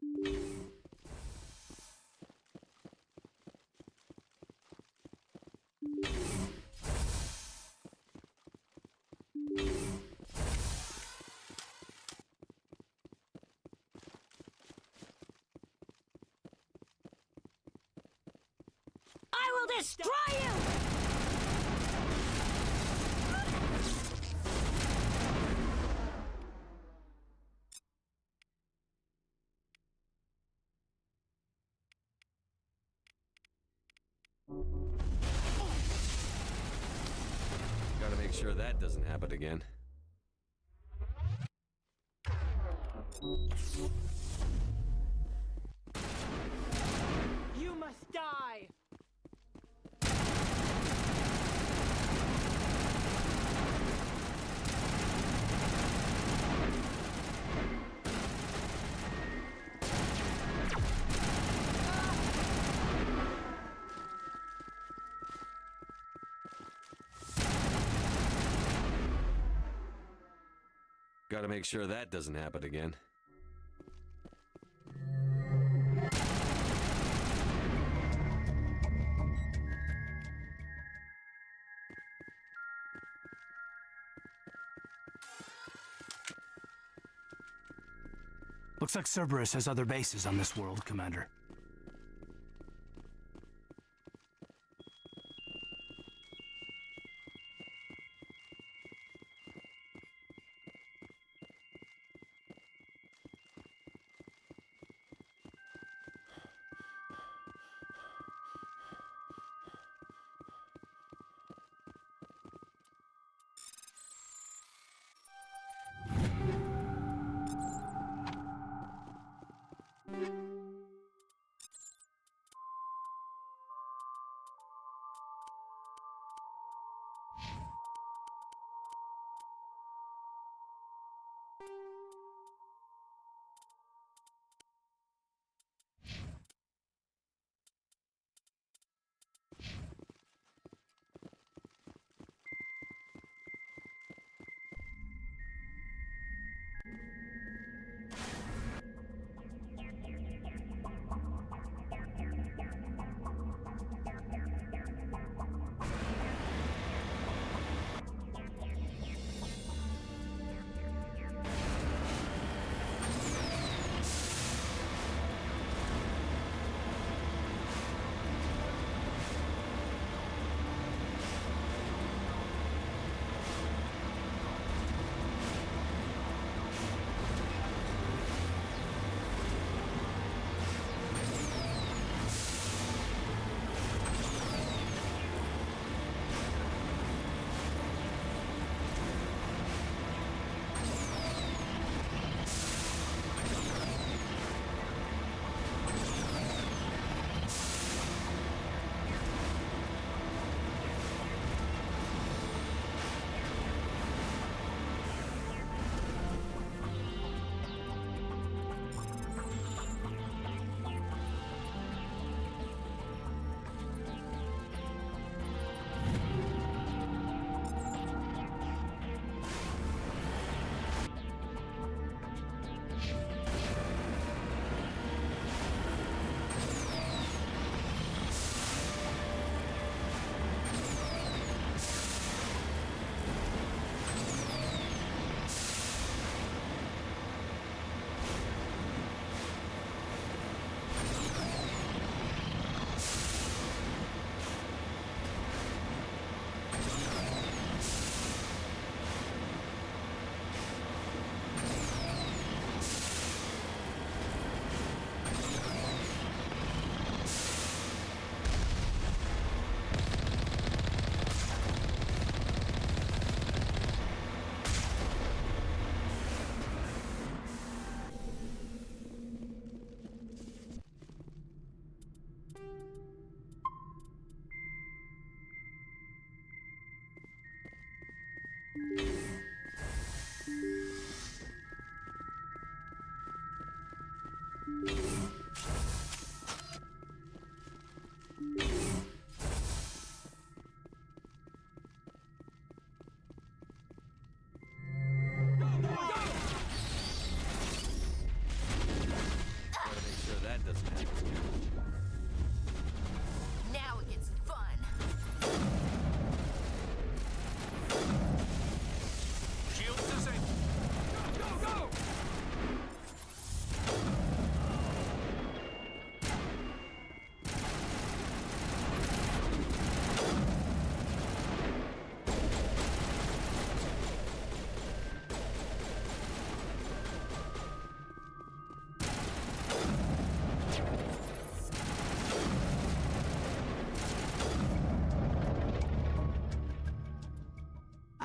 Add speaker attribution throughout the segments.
Speaker 1: I will destroy you!
Speaker 2: Gotta make sure that doesn't happen again.
Speaker 1: You must die!
Speaker 2: Gotta make sure that doesn't happen again.
Speaker 3: Looks like Cerberus has other bases on this world, Commander.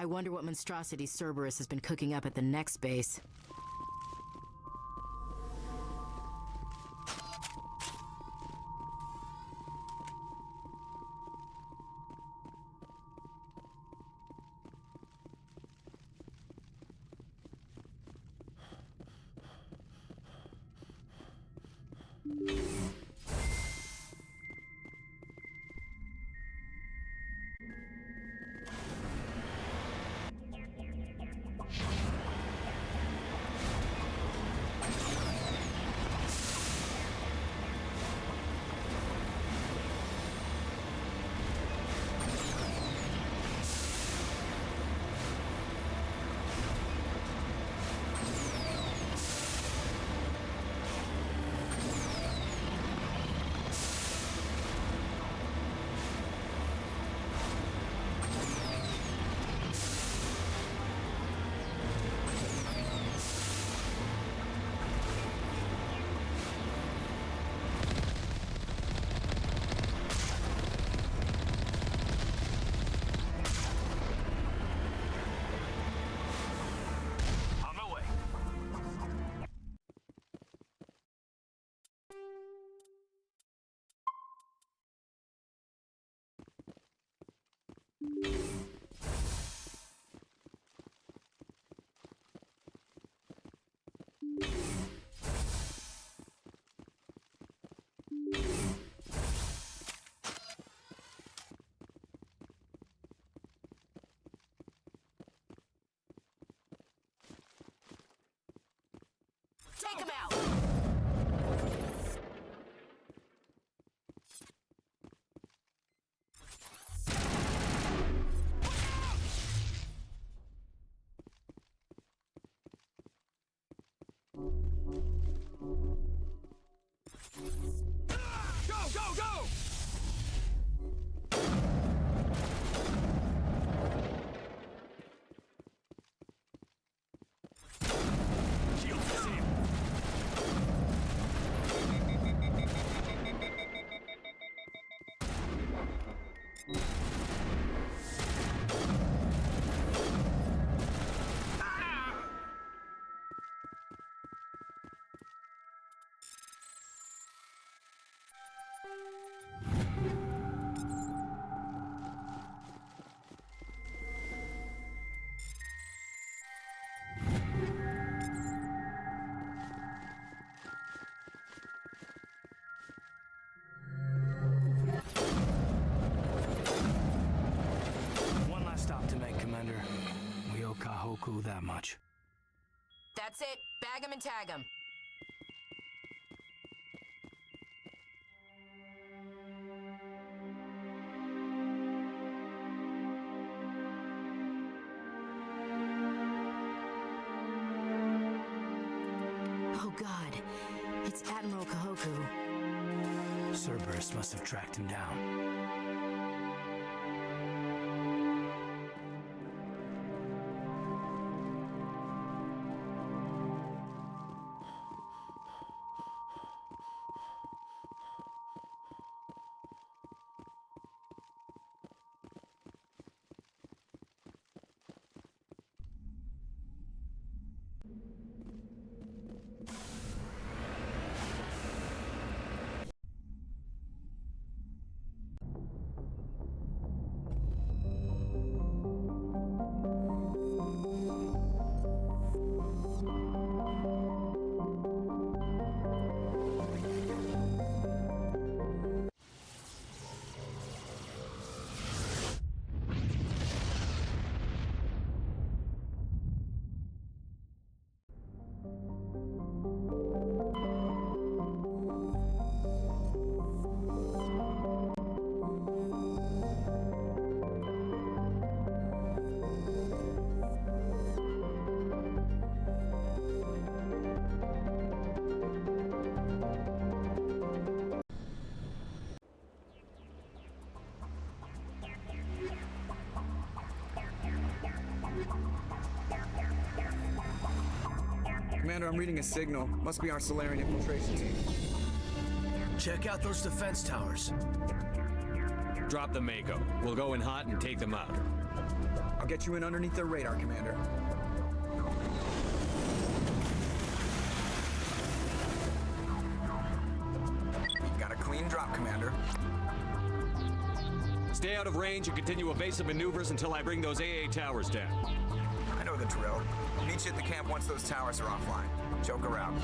Speaker 4: I wonder what monstrosity Cerberus has been cooking up at the next base.
Speaker 1: Take him out!
Speaker 2: Go, go, go!
Speaker 3: One last stop to make, Commander. We owe Kahoku that much.
Speaker 4: That's it. Bag 'em and tag 'em. Oh God, it's Admiral Kahoku.
Speaker 3: Cerberus must have tracked him down.
Speaker 5: Commander, I'm reading a signal. Must be our Solarian infiltration team.
Speaker 3: Check out those defense towers.
Speaker 2: Drop the Mako. We'll go in hot and take them out.
Speaker 5: I'll get you in underneath their radar, Commander. You've got a clean drop, Commander.
Speaker 2: Stay out of range and continue evasive maneuvers until I bring those AA towers down.
Speaker 5: I know the drill. Meet you at the camp once those towers are offline. Joke around.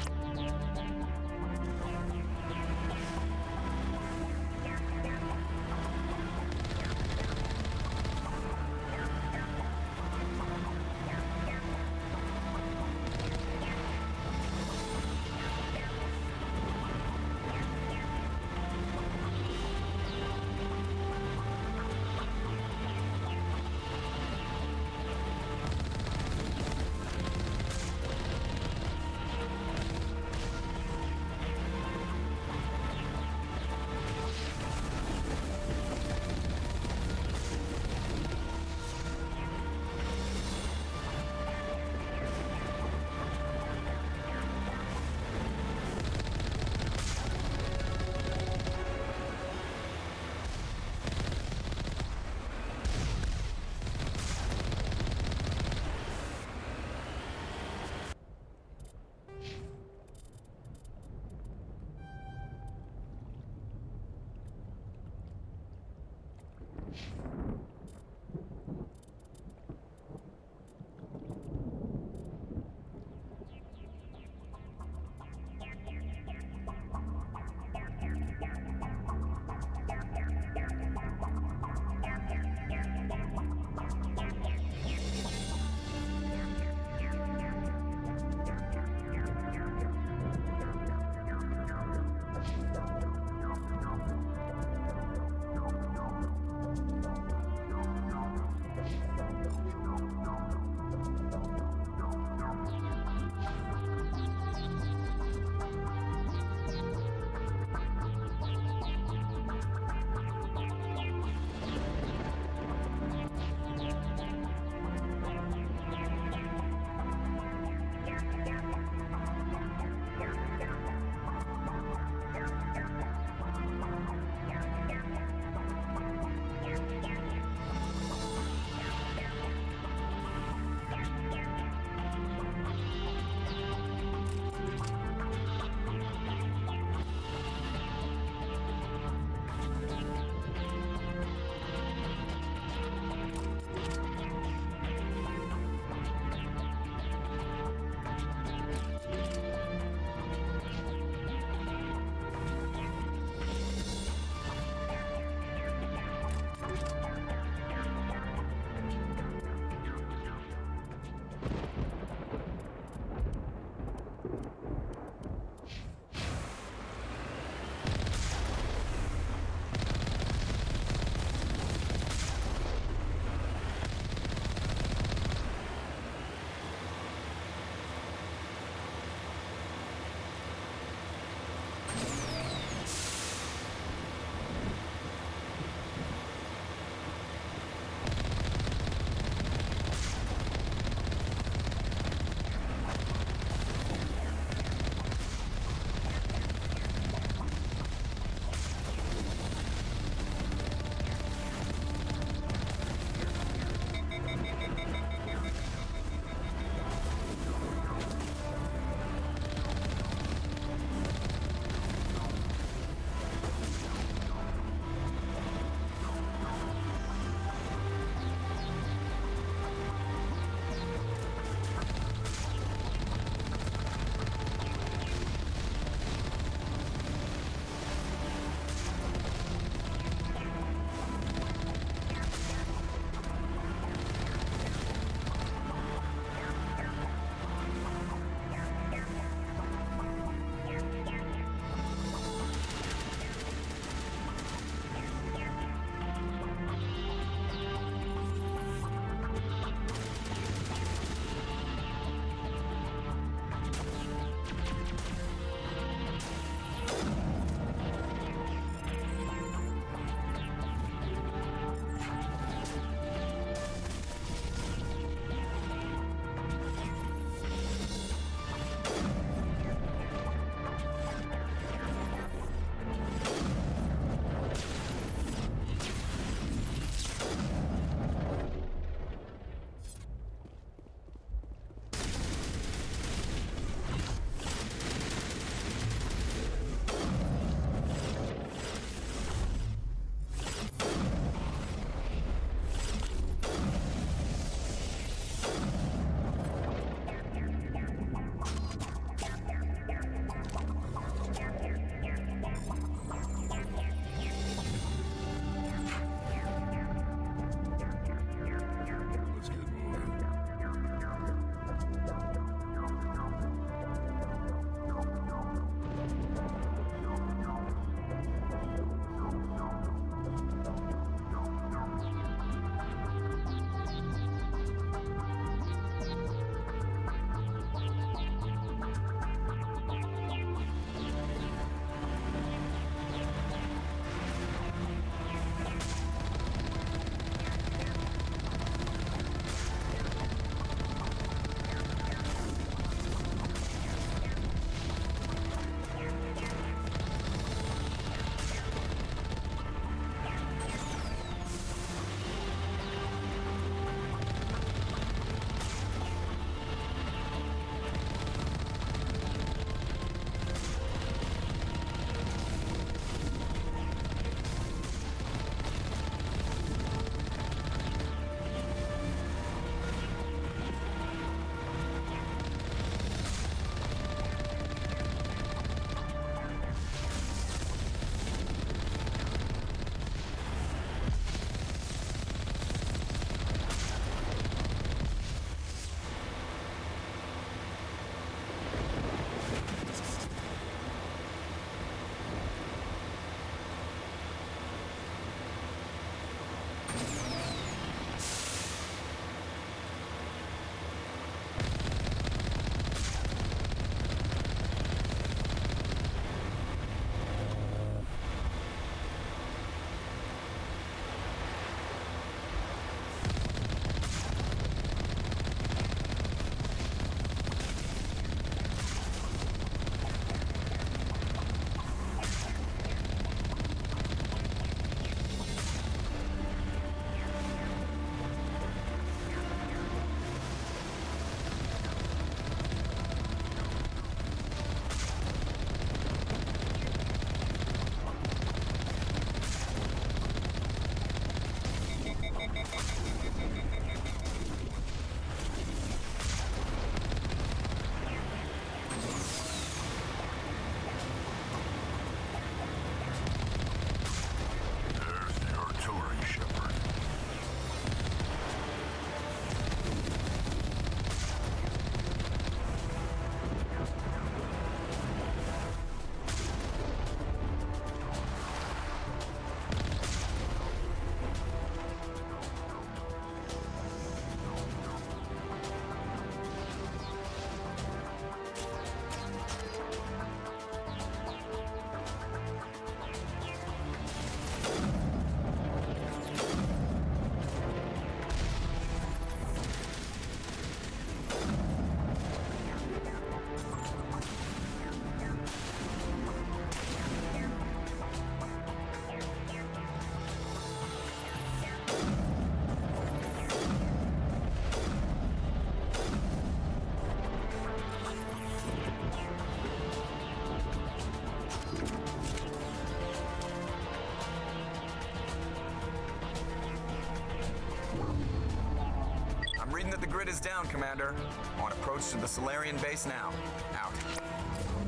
Speaker 5: Heads down, Commander. On approach to the Solarian base now. Out.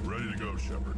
Speaker 6: Ready to go, Shepard.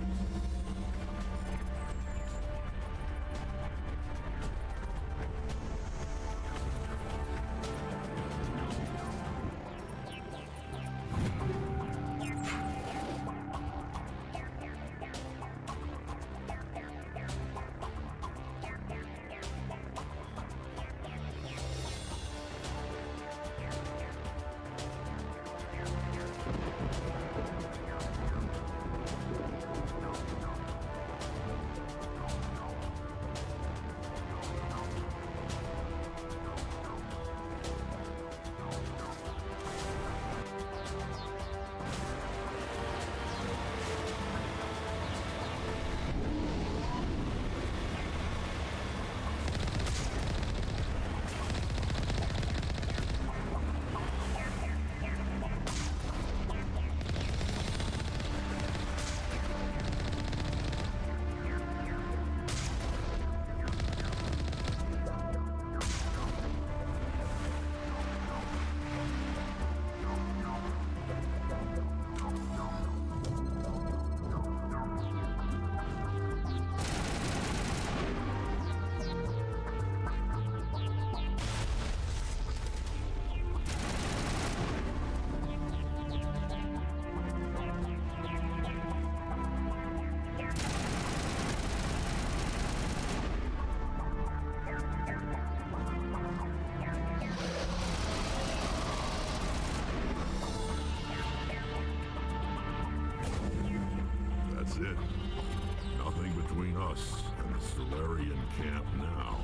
Speaker 6: That's it. Nothing between us and the Solarian camp now.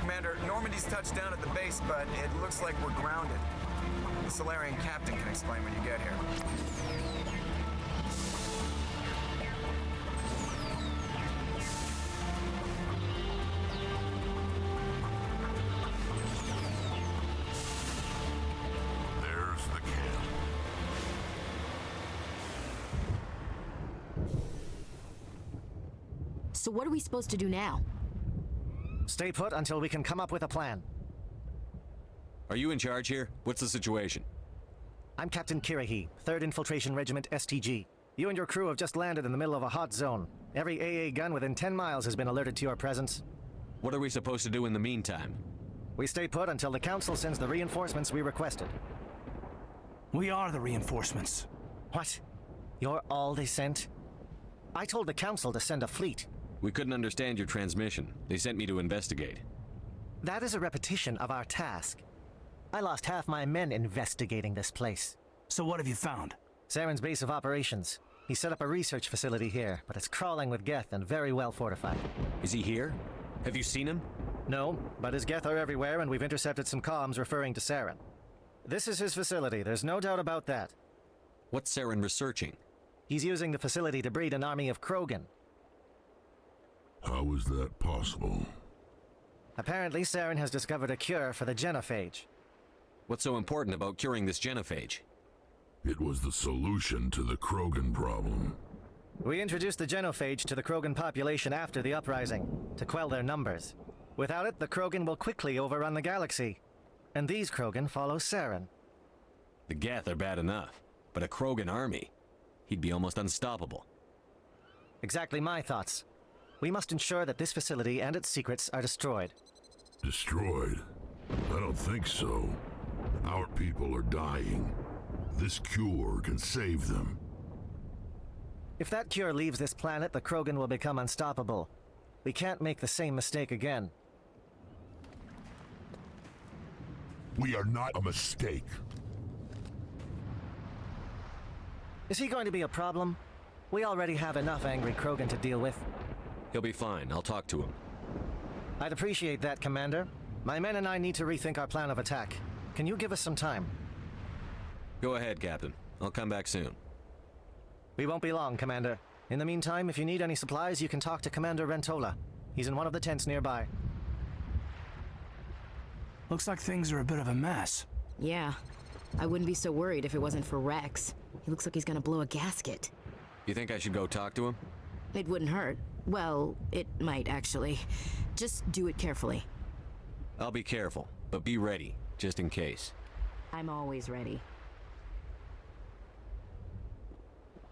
Speaker 5: Commander, Normandy's touched down at the base, but it looks like we're grounded. The Solarian captain can explain when you get here.
Speaker 6: There's the camp.
Speaker 4: So what are we supposed to do now?
Speaker 7: Stay put until we can come up with a plan.
Speaker 2: Are you in charge here? What's the situation?
Speaker 7: I'm Captain Kirahi, 3rd Infiltration Regiment STG. You and your crew have just landed in the middle of a hot zone. Every AA gun within 10 miles has been alerted to your presence.
Speaker 2: What are we supposed to do in the meantime?
Speaker 7: We stay put until the Council sends the reinforcements we requested.
Speaker 3: We are the reinforcements.
Speaker 7: What? You're all they sent? I told the Council to send a fleet.
Speaker 2: We couldn't understand your transmission. They sent me to investigate.
Speaker 7: That is a repetition of our task. I lost half my men investigating this place.
Speaker 3: So what have you found?
Speaker 7: Saren's base of operations. He set up a research facility here, but it's crawling with Geth and very well fortified.
Speaker 2: Is he here? Have you seen him?
Speaker 7: No, but his Geth are everywhere, and we've intercepted some comms referring to Saren. This is his facility, there's no doubt about that.
Speaker 2: What's Saren researching?
Speaker 7: He's using the facility to breed an army of Krogan.
Speaker 6: How is that possible?
Speaker 7: Apparently, Saren has discovered a cure for the genophage.
Speaker 2: What's so important about curing this genophage?
Speaker 6: It was the solution to the Krogan problem.
Speaker 7: We introduced the genophage to the Krogan population after the uprising, to quell their numbers. Without it, the Krogan will quickly overrun the galaxy. And these Krogan follow Saren.
Speaker 2: The Geth are bad enough, but a Krogan army? He'd be almost unstoppable.
Speaker 7: Exactly my thoughts. We must ensure that this facility and its secrets are destroyed.
Speaker 6: Destroyed? I don't think so. Our people are dying. This cure can save them.
Speaker 7: If that cure leaves this planet, the Krogan will become unstoppable. We can't make the same mistake again.
Speaker 6: We are not a mistake.
Speaker 7: Is he going to be a problem? We already have enough angry Krogan to deal with.
Speaker 2: He'll be fine. I'll talk to him.
Speaker 7: I'd appreciate that, Commander. My men and I need to rethink our plan of attack. Can you give us some time?
Speaker 2: Go ahead, Captain. I'll come back soon.
Speaker 7: We won't be long, Commander. In the meantime, if you need any supplies, you can talk to Commander Rentola. He's in one of the tents nearby.
Speaker 3: Looks like things are a bit of a mess.
Speaker 4: Yeah. I wouldn't be so worried if it wasn't for Rex. He looks like he's gonna blow a gasket.
Speaker 2: You think I should go talk to him?
Speaker 4: It wouldn't hurt. Well, it might actually. Just do it carefully.
Speaker 2: I'll be careful, but be ready, just in case.
Speaker 4: I'm always ready.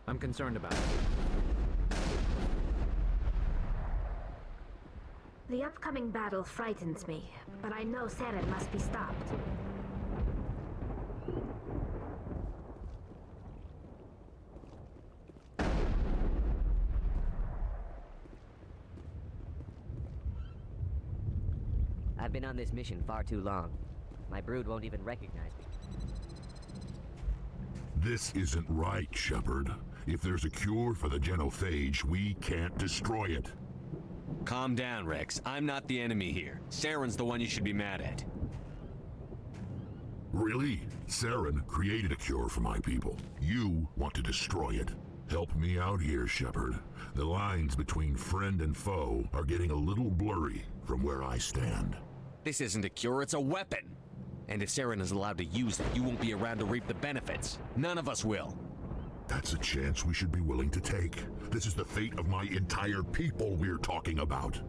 Speaker 8: I'm concerned about it.
Speaker 9: The upcoming battle frightens me, but I know Saren must be stopped.
Speaker 10: I've been on this mission far too long. My brood won't even recognize me.
Speaker 6: This isn't right, Shepard. If there's a cure for the genophage, we can't destroy it.
Speaker 2: Calm down, Rex. I'm not the enemy here. Saren's the one you should be mad at.
Speaker 6: Really? Saren created a cure for my people. You want to destroy it. Help me out here, Shepard. The lines between friend and foe are getting a little blurry from where I stand.
Speaker 2: This isn't a cure, it's a weapon. And if Saren is allowed to use it, you won't be around to reap the benefits. None of us will.
Speaker 6: That's a chance we should be willing to take. This is the fate of my entire people we're talking about.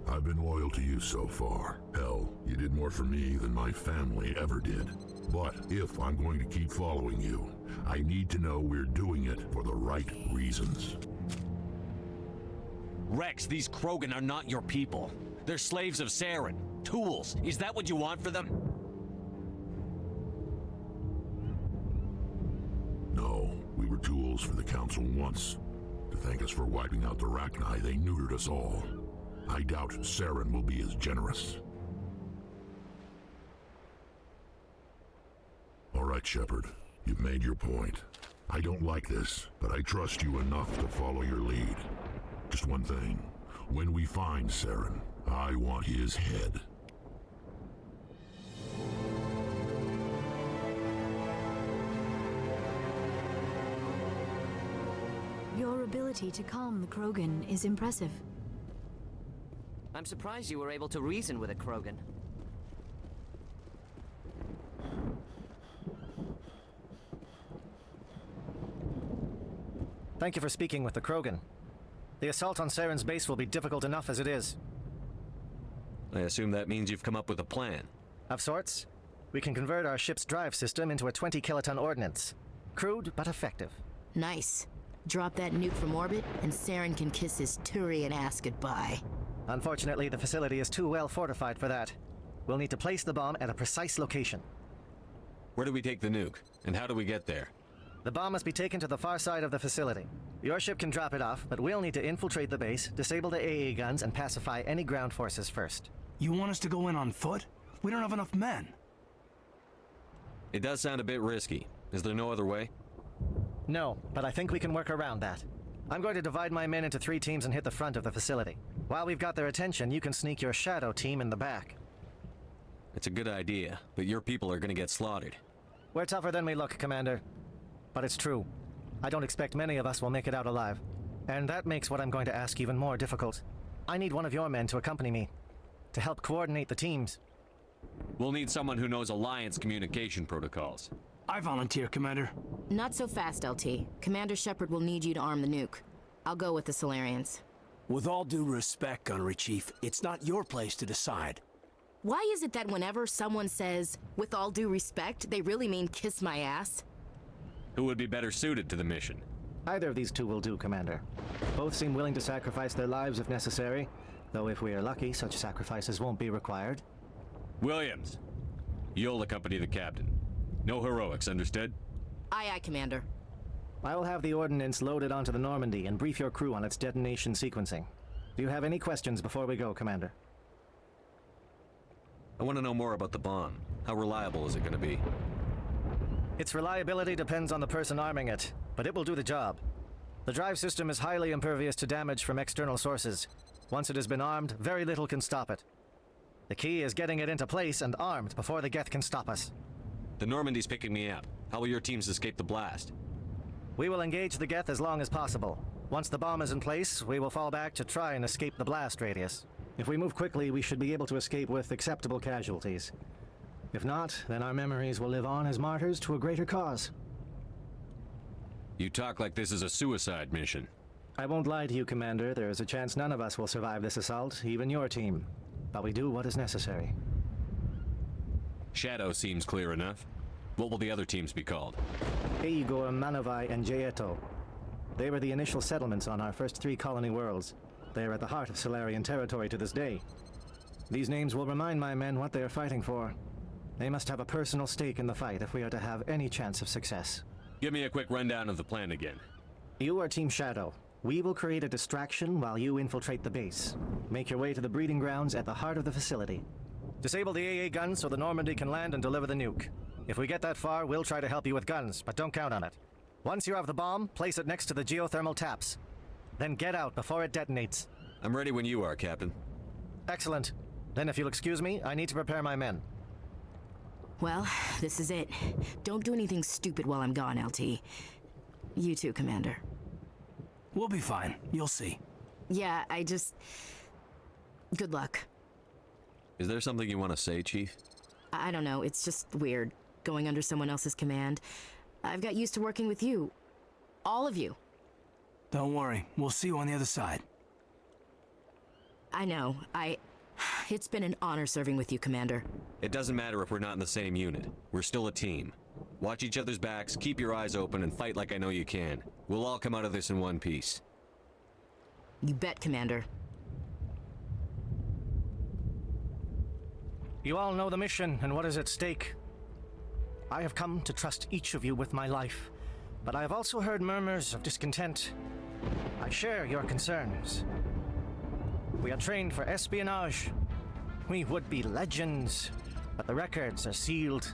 Speaker 6: I've been loyal to you so far. Hell, you did more for me than my family ever did. But if I'm going to keep following you, I need to know we're doing it for the right reasons.
Speaker 2: Rex, these Krogan are not your people. They're slaves of Saren. Tools. Is that what you want for them?
Speaker 6: No, we were tools for the Council once. To thank us for wiping out the Rachni, they neutered us all. I doubt Saren will be as generous. All right, Shepard. You've made your point. I don't like this, but I trust you enough to follow your lead. Just one thing. When we find Saren, I want his head.
Speaker 11: Your ability to calm the Krogan is impressive.
Speaker 10: I'm surprised you were able to reason with a Krogan.
Speaker 7: Thank you for speaking with the Krogan. The assault on Saren's base will be difficult enough as it is.
Speaker 2: I assume that means you've come up with a plan.
Speaker 7: Of sorts. We can convert our ship's drive system into a 20-kiloton ordnance. Crude, but effective.
Speaker 4: Nice. Drop that nuke from orbit, and Saren can kiss his Turian ass goodbye.
Speaker 7: Unfortunately, the facility is too well fortified for that. We'll need to place the bomb at a precise location.
Speaker 2: Where do we take the nuke? And how do we get there?
Speaker 7: The bomb must be taken to the far side of the facility. Your ship can drop it off, but we'll need to infiltrate the base, disable the AA guns, and pacify any ground forces first.
Speaker 3: You want us to go in on foot? We don't have enough men.
Speaker 2: It does sound a bit risky. Is there no other way?
Speaker 7: No, but I think we can work around that. I'm going to divide my men into 3 teams and hit the front of the facility. While we've got their attention, you can sneak your shadow team in the back.
Speaker 2: It's a good idea, but your people are gonna get slaughtered.
Speaker 7: We're tougher than we look, Commander. But it's true. I don't expect many of us will make it out alive. And that makes what I'm going to ask even more difficult. I need one of your men to accompany me, to help coordinate the teams.
Speaker 2: We'll need someone who knows Alliance communication protocols.
Speaker 3: I volunteer, Commander.
Speaker 4: Not so fast, LT. Commander Shepard will need you to arm the nuke. I'll go with the Solarians.
Speaker 3: With all due respect, Gunnery Chief, it's not your place to decide.
Speaker 4: Why is it that whenever someone says, with all due respect, they really mean kiss my ass?
Speaker 2: Who would be better suited to the mission?
Speaker 7: Either of these two will do, Commander. Both seem willing to sacrifice their lives if necessary, though if we are lucky, such sacrifices won't be required.
Speaker 2: Williams, you'll accompany the captain. No heroics, understood?
Speaker 4: Aye, aye, Commander.
Speaker 7: I will have the ordnance loaded onto the Normandy and brief your crew on its detonation sequencing. Do you have any questions before we go, Commander?
Speaker 2: I want to know more about the bomb. How reliable is it going to be?
Speaker 7: Its reliability depends on the person arming it, but it will do the job. The drive system is highly impervious to damage from external sources. Once it has been armed, very little can stop it. The key is getting it into place and armed before the Geth can stop us.
Speaker 2: The Normandy's picking me up. How will your teams escape the blast?
Speaker 7: We will engage the Geth as long as possible. Once the bomb is in place, we will fall back to try and escape the blast radius. If we move quickly, we should be able to escape with acceptable casualties. If not, then our memories will live on as martyrs to a greater cause.
Speaker 2: You talk like this is a suicide mission.
Speaker 7: I won't lie to you, Commander. There is a chance none of us will survive this assault, even your team. But we do what is necessary.
Speaker 2: Shadow seems clear enough. What will the other teams be called?
Speaker 7: Igor, Manovai, and Jaeto. They were the initial settlements on our first 3 colony worlds. They are at the heart of Solarian territory to this day. These names will remind my men what they are fighting for. They must have a personal stake in the fight if we are to have any chance of success.
Speaker 2: Give me a quick rundown of the plan again.
Speaker 7: You are Team Shadow. We will create a distraction while you infiltrate the base. Make your way to the breeding grounds at the heart of the facility. Disable the AA guns so the Normandy can land and deliver the nuke. If we get that far, we'll try to help you with guns, but don't count on it. Once you have the bomb, place it next to the geothermal taps. Then get out before it detonates.
Speaker 2: I'm ready when you are, Captain.
Speaker 7: Excellent. Then if you'll excuse me, I need to prepare my men.
Speaker 4: Well, this is it. Don't do anything stupid while I'm gone, LT. You too, Commander.
Speaker 3: We'll be fine. You'll see.
Speaker 4: Yeah, good luck.
Speaker 2: Is there something you want to say, Chief?
Speaker 4: I don't know, it's just weird, going under someone else's command. I've got used to working with you. All of you.
Speaker 3: Don't worry. We'll see you on the other side.
Speaker 4: I know. It's been an honor serving with you, Commander.
Speaker 2: It doesn't matter if we're not in the same unit. We're still a team. Watch each other's backs, keep your eyes open, and fight like I know you can. We'll all come out of this in one piece.
Speaker 4: You bet, Commander.
Speaker 7: You all know the mission and what is at stake. I have come to trust each of you with my life, but I have also heard murmurs of discontent. I share your concerns. We are trained for espionage. We would be legends, but the records are sealed.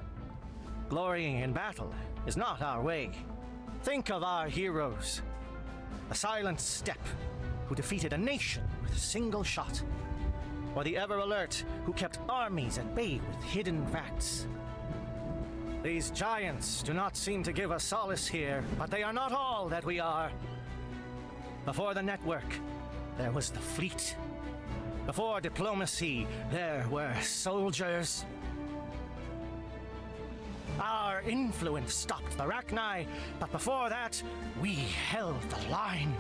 Speaker 7: Glorying in battle is not our way. Think of our heroes. The silent step who defeated a nation with a single shot. Or the ever-alert who kept armies at bay with hidden facts. These giants do not seem to give us solace here, but they are not all that we are. Before the network, there was the fleet. Before diplomacy, there were soldiers. Our influence stopped the Rachni, but before that, we held the line.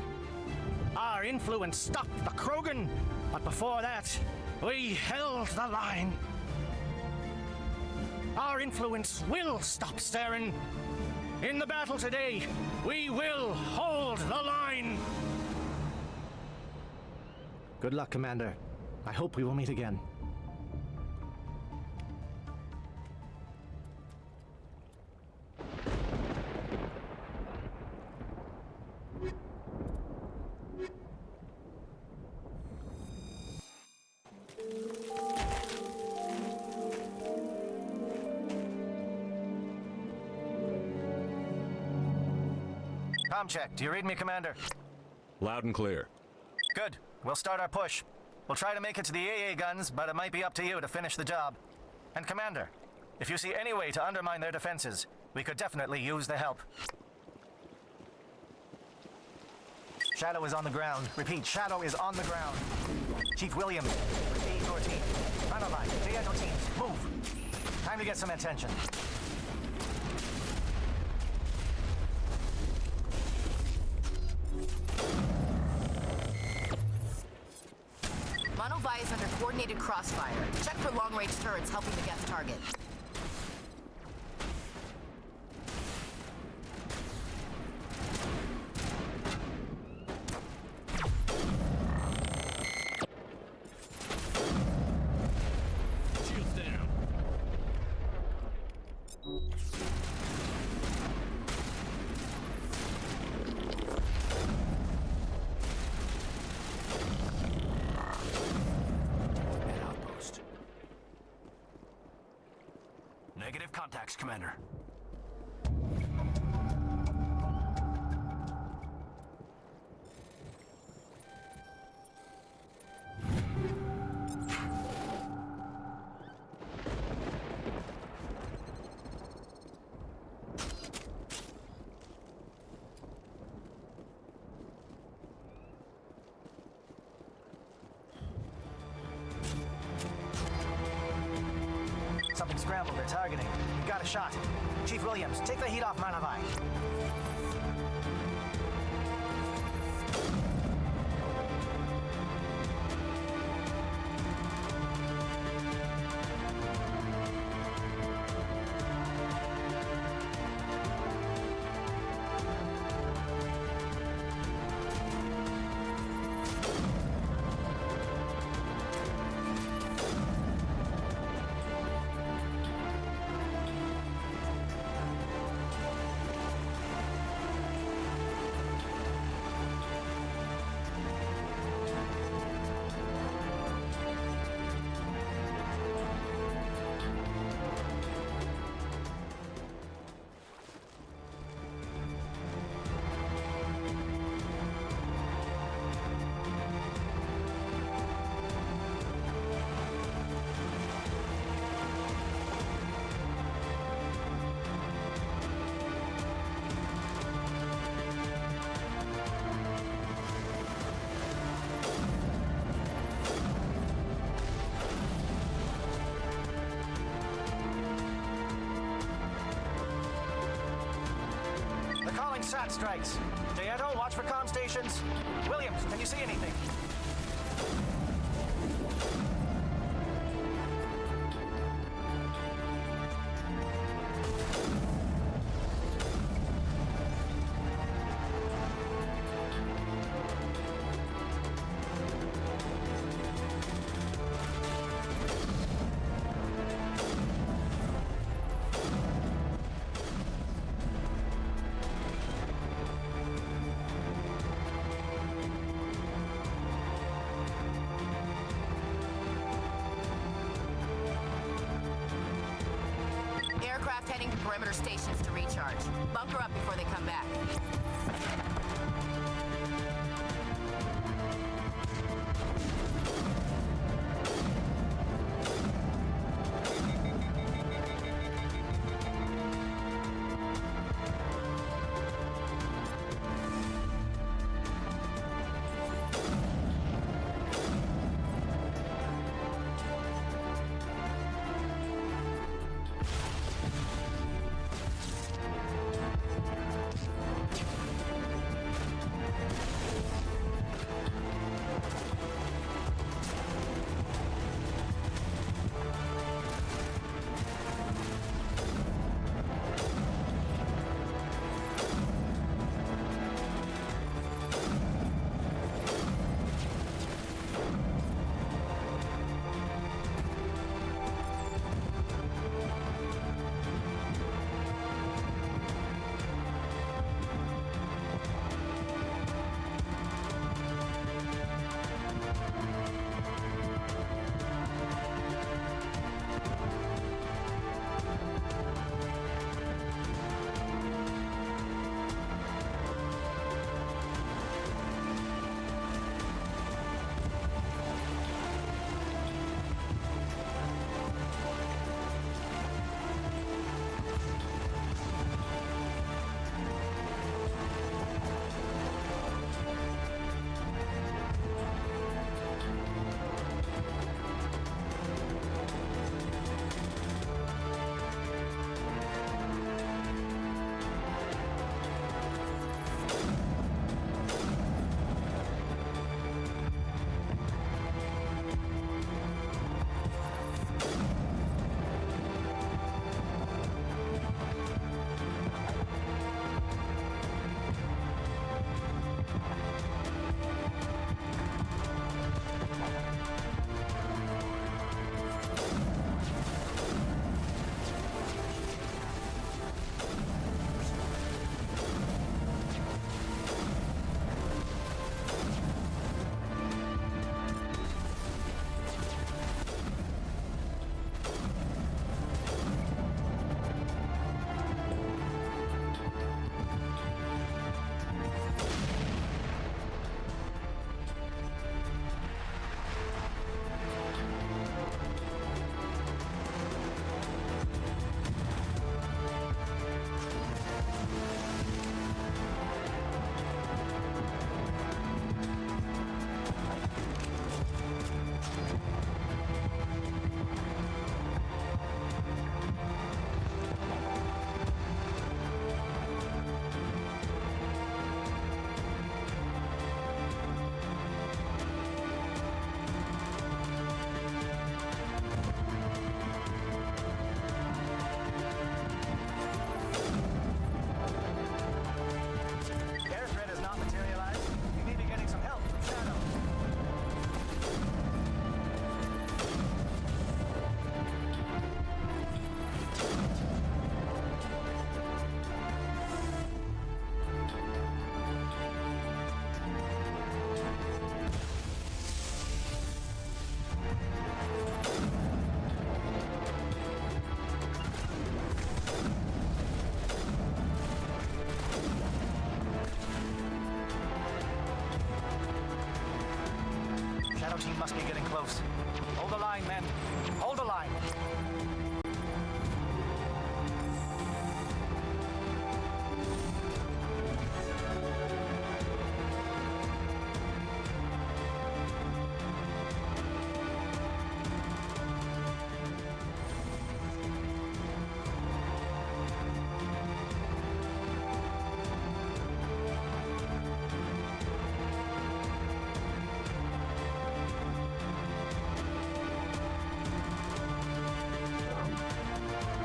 Speaker 7: Our influence stopped the Krogan, but before that, we held the line. Our influence will stop Saren. In the battle today, we will hold the line. Good luck, Commander. I hope we will meet again. Comm check. Do you read me, Commander?
Speaker 2: Loud and clear.
Speaker 7: Good. We'll start our push. We'll try to make it to the AA guns, but it might be up to you to finish the job. And Commander, if you see any way to undermine their defenses, we could definitely use the help. Shadow is on the ground. Repeat, Shadow is on the ground. Chief Williams, repeat your team. Front of line, Diego teams, move. Time to get some attention.
Speaker 4: Monovi is under coordinated crossfire. Check for long-range turrets helping the Geth target.
Speaker 2: Shields down.
Speaker 3: Outpost. Negative contacts, Commander.
Speaker 7: Something scrambled, they're targeting. We've got a shot. Chief Williams, take the heat off Monovi. SAT strikes. Diego, watch for comm stations. Williams, can you see anything?
Speaker 4: Aircraft heading to perimeter stations to recharge. Bunker up before they come back.
Speaker 7: Shadow team must be getting close. Hold the line, men. Hold the line.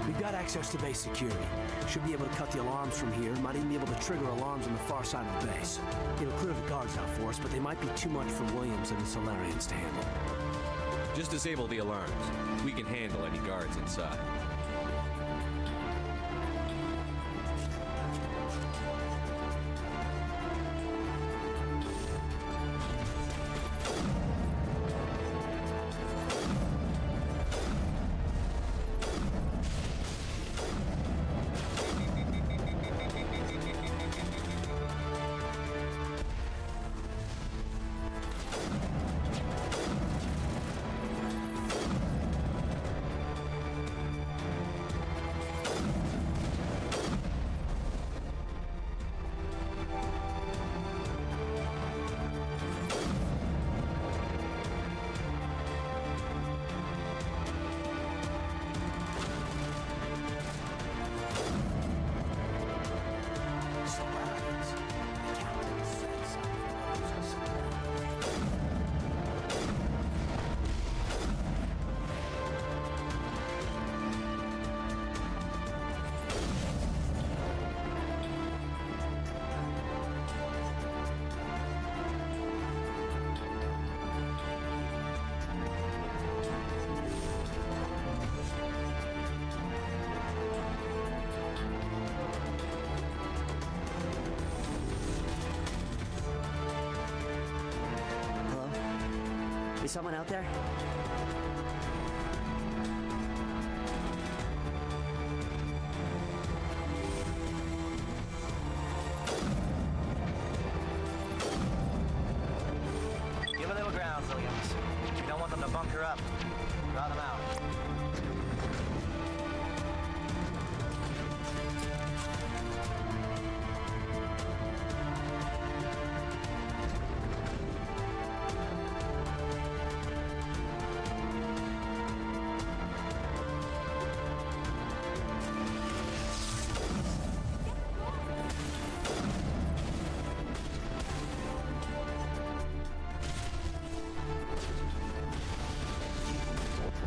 Speaker 3: We've got access to base security. Should be able to cut the alarms from here. Might even be able to trigger alarms on the far side of the base. It'll clear the guards out for us, but they might be too much for Williams and the Solarians to handle.
Speaker 2: Just disable the alarms. We can handle any guards inside.
Speaker 10: Is someone out there?
Speaker 7: Give a little ground, Williams. We don't want them to bunker up. Draw them out.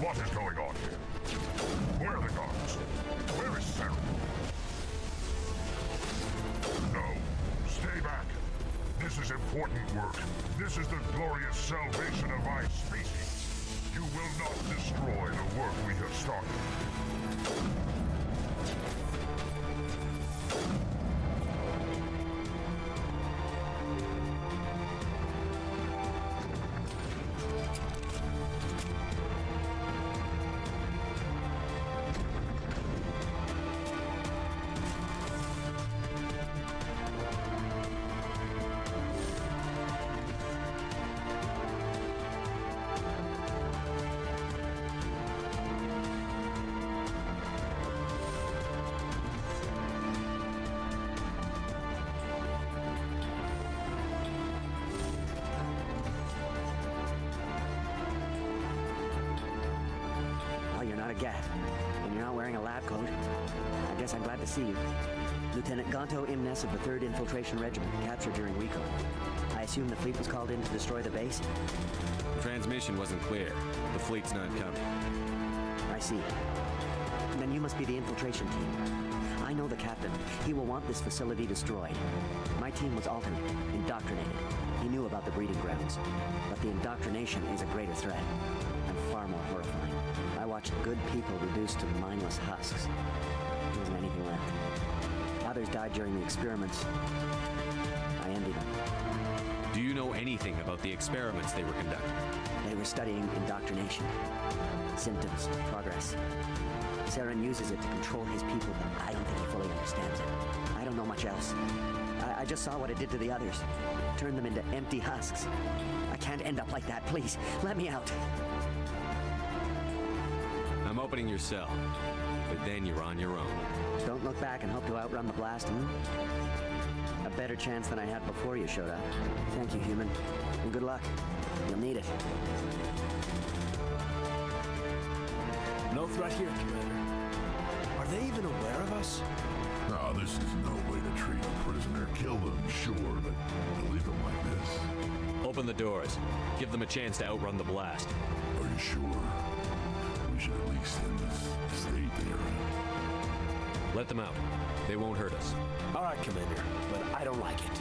Speaker 6: What is going on here? Where are the guards? Where is Cerія? No. Stay back. This is important work. This is the glorious salvation of my species. You will not destroy the work we have started.
Speaker 10: And you're not wearing a lab coat. I guess I'm glad to see you. Lieutenant Gonto Imnes of the 3rd Infiltration Regiment, captured during recon. I assume the fleet was called in to destroy the base?
Speaker 2: The transmission wasn't clear. The fleet's not coming.
Speaker 10: I see. Then you must be the infiltration team. I know the captain. He will want this facility destroyed. My team was altered, indoctrinated. He knew about the breeding grounds. But the indoctrination is a greater threat, and far more horrifying. I watched good people reduced to mindless husks. There wasn't anything left. Others died during the experiments. I envy them.
Speaker 2: Do you know anything about the experiments they were conducting?
Speaker 10: They were studying indoctrination. Symptoms, progress. Saren uses it to control his people, but I don't think he fully understands it. I don't know much else. I just saw what it did to the others. Turned them into empty husks. I can't end up like that, please. Let me out.
Speaker 2: I'm opening your cell, but then you're on your own.
Speaker 10: Don't look back and hope to outrun the blast, A better chance than I had before you showed up. Thank you, human. And good luck. You'll need it.
Speaker 3: No threat here, Commander. Are they even aware of us?
Speaker 6: No, this is no way to treat a prisoner. Kill them, sure, but to leave them like this?
Speaker 2: Open the doors. Give them a chance to outrun the blast.
Speaker 6: Are you sure? We should at least end this state they're in.
Speaker 2: Let them out. They won't hurt us.
Speaker 3: All right, Commander, but I don't like it.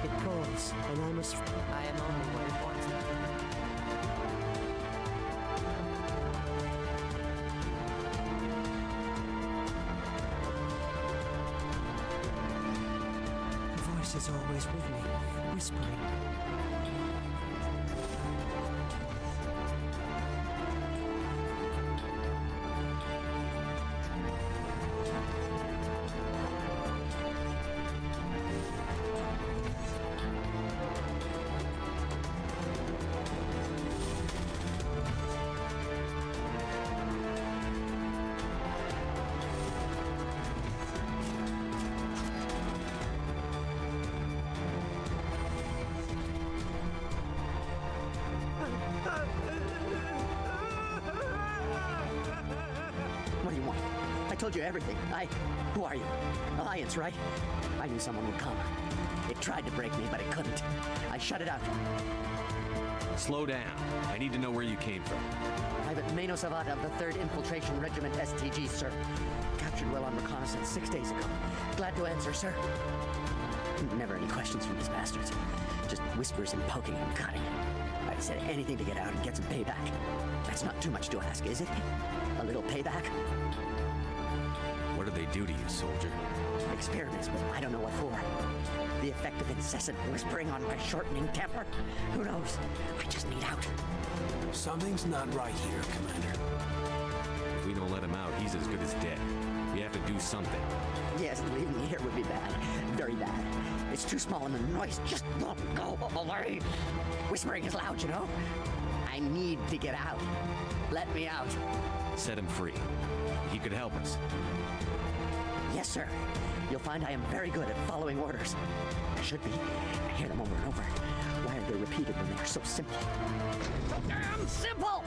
Speaker 10: It calls, and I must...
Speaker 1: I am only what it wants me to be.
Speaker 3: The voice is always with me, whispering.
Speaker 10: What do you want? I told you everything. Who are you? Alliance, right? I knew someone would come. It tried to break me, but it couldn't. I shut it out.
Speaker 2: Slow down. I need to know where you came from.
Speaker 10: Private Mano Savata of the 3rd Infiltration Regiment STG, sir. Captured well on reconnaissance 6 days ago. Glad to answer, sir. Never any questions from these bastards. Just whispers and poking and cutting. I said anything to get out and get some payback. That's not too much to ask, is it? A little payback?
Speaker 2: What did they do to you, soldier?
Speaker 10: Experiments, but I don't know what for. The effect of incessant whispering on my shortening temper? Who knows? I just need out.
Speaker 3: Something's not right here, Commander.
Speaker 2: If we don't let him out, he's as good as dead. We have to do something.
Speaker 10: Yes, leaving me here would be bad. Very bad. It's too small and the noise just won't go away. Whispering is loud, you know? I need to get out. Let me out.
Speaker 2: Set him free. He could help us.
Speaker 10: Yes, sir. You'll find I am very good at following orders. I should be. I hear them over and over. Why are they repeated when they are so simple? So damn simple!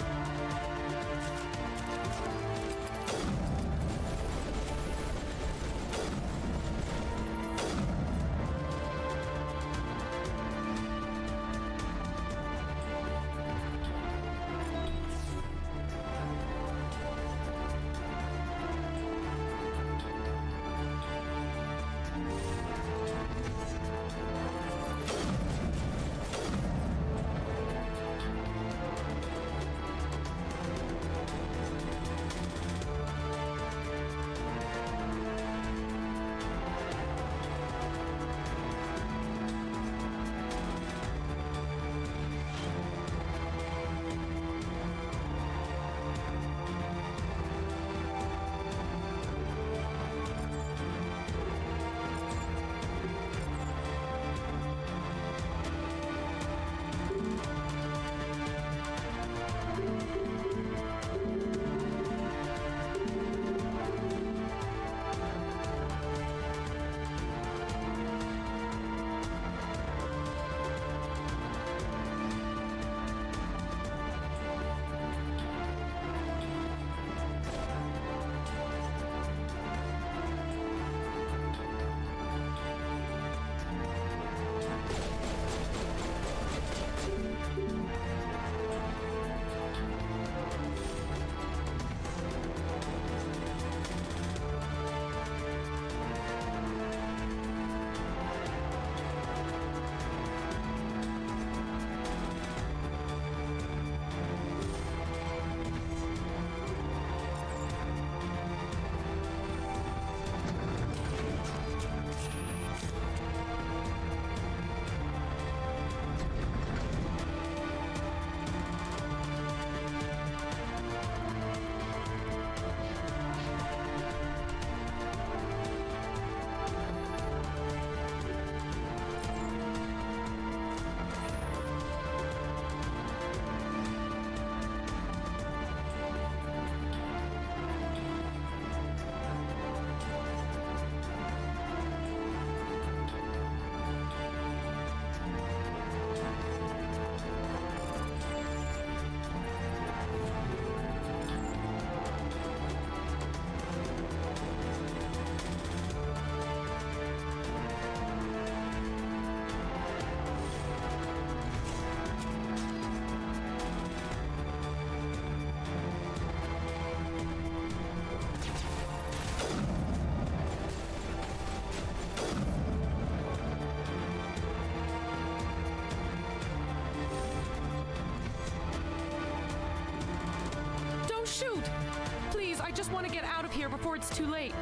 Speaker 12: I just want to get out of here before it's too late.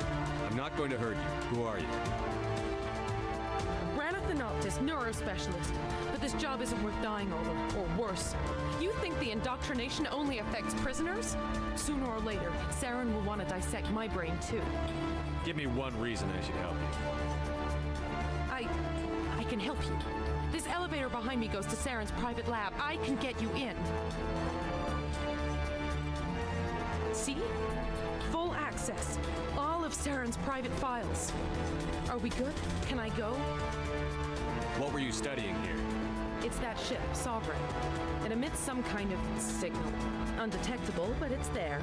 Speaker 2: I'm not going to hurt you. Who are you?
Speaker 12: Ranathanoptis, neurospecialist. But this job isn't worth dying over, or worse. You think the indoctrination only affects prisoners? Sooner or later, Saren will want to dissect my brain too.
Speaker 2: Give me one reason I should help you.
Speaker 12: I can help you. This elevator behind me goes to Saren's private lab. I can get you in. See? Full access. All of Saren's private files. Are we good? Can I go?
Speaker 2: What were you studying here?
Speaker 12: It's that ship, Sovereign. It emits some kind of signal. Undetectable, but it's there.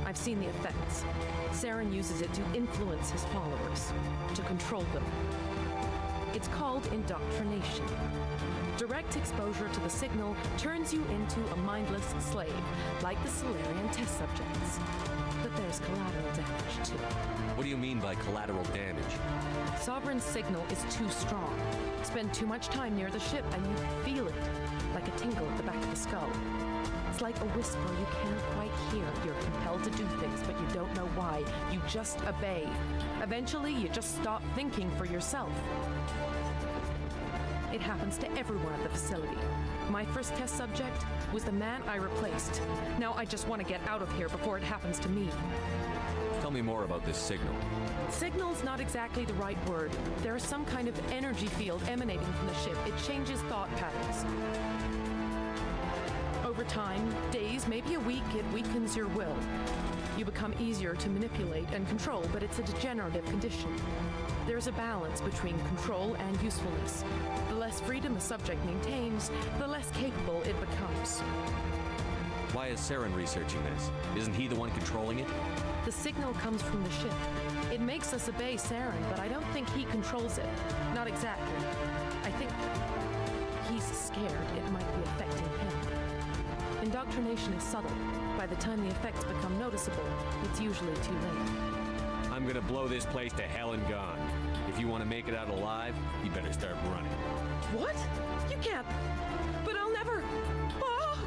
Speaker 12: I've seen the effects. Saren uses it to influence his followers, to control them. It's called indoctrination. Direct exposure to the signal turns you into a mindless slave, like the Solarian test subjects. But there's collateral damage, too.
Speaker 2: What do you mean by collateral damage?
Speaker 12: Sovereign's signal is too strong. Spend too much time near the ship and you feel it, like a tingle at the back of the skull. It's like a whisper you can't quite hear. You're compelled to do things, but you don't know why. You just obey. Eventually, you just stop thinking for yourself. It happens to everyone at the facility. My first test subject was the man I replaced. Now I just want to get out of here before it happens to me.
Speaker 2: Tell me more about this signal.
Speaker 12: Signal's not exactly the right word. There is some kind of energy field emanating from the ship. It changes thought patterns. Over time, days, maybe a week, it weakens your will. You become easier to manipulate and control, but it's a degenerative condition. There's a balance between control and usefulness. The less freedom a subject maintains, the less capable it becomes.
Speaker 2: Why is Saren researching this? Isn't he the one controlling it?
Speaker 12: The signal comes from the ship. It makes us obey Saren, but I don't think he controls it. Not exactly. I think he's scared it might be affecting him. Indoctrination is subtle. By the time the effects become noticeable, it's usually too late.
Speaker 2: I'm gonna blow this place to hell and gone. If you want to make it out alive, you better start running.
Speaker 12: What? You can't. But I'll never. Ah!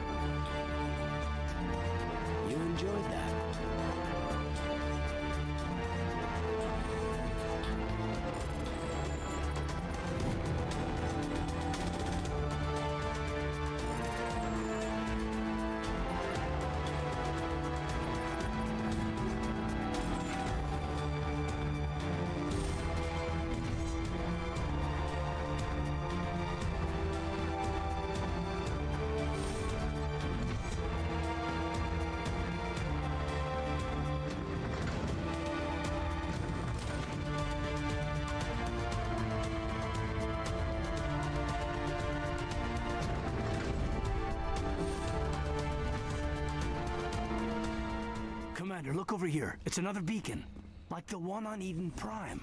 Speaker 3: You enjoyed that. Commander, look over here. It's another beacon, like the one on Eden Prime.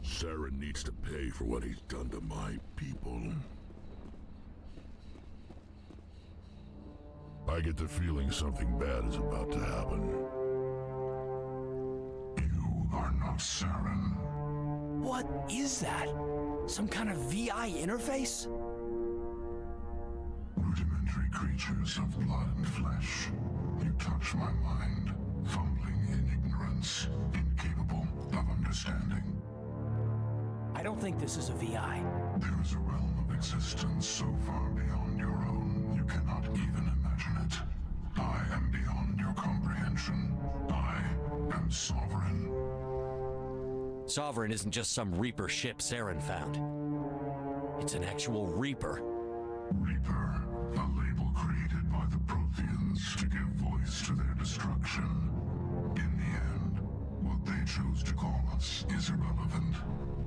Speaker 6: Saren needs to pay for what he's done to my people. I get the feeling something bad is about to happen. You are not Saren.
Speaker 3: What is that? Some kind of VI interface?
Speaker 6: Rudimentary creatures of blood and flesh. You touch my mind, fumbling in ignorance, incapable of understanding.
Speaker 3: I don't think this is a VI.
Speaker 6: There is a realm of existence so far beyond your own, you cannot even imagine it. I am beyond your comprehension. I am Sovereign.
Speaker 2: Sovereign isn't just some Reaper ship Saren found. It's an actual Reaper.
Speaker 6: Reaper, a label created by the Protheans to give voice to their destruction. In the end, what they chose to call us is irrelevant.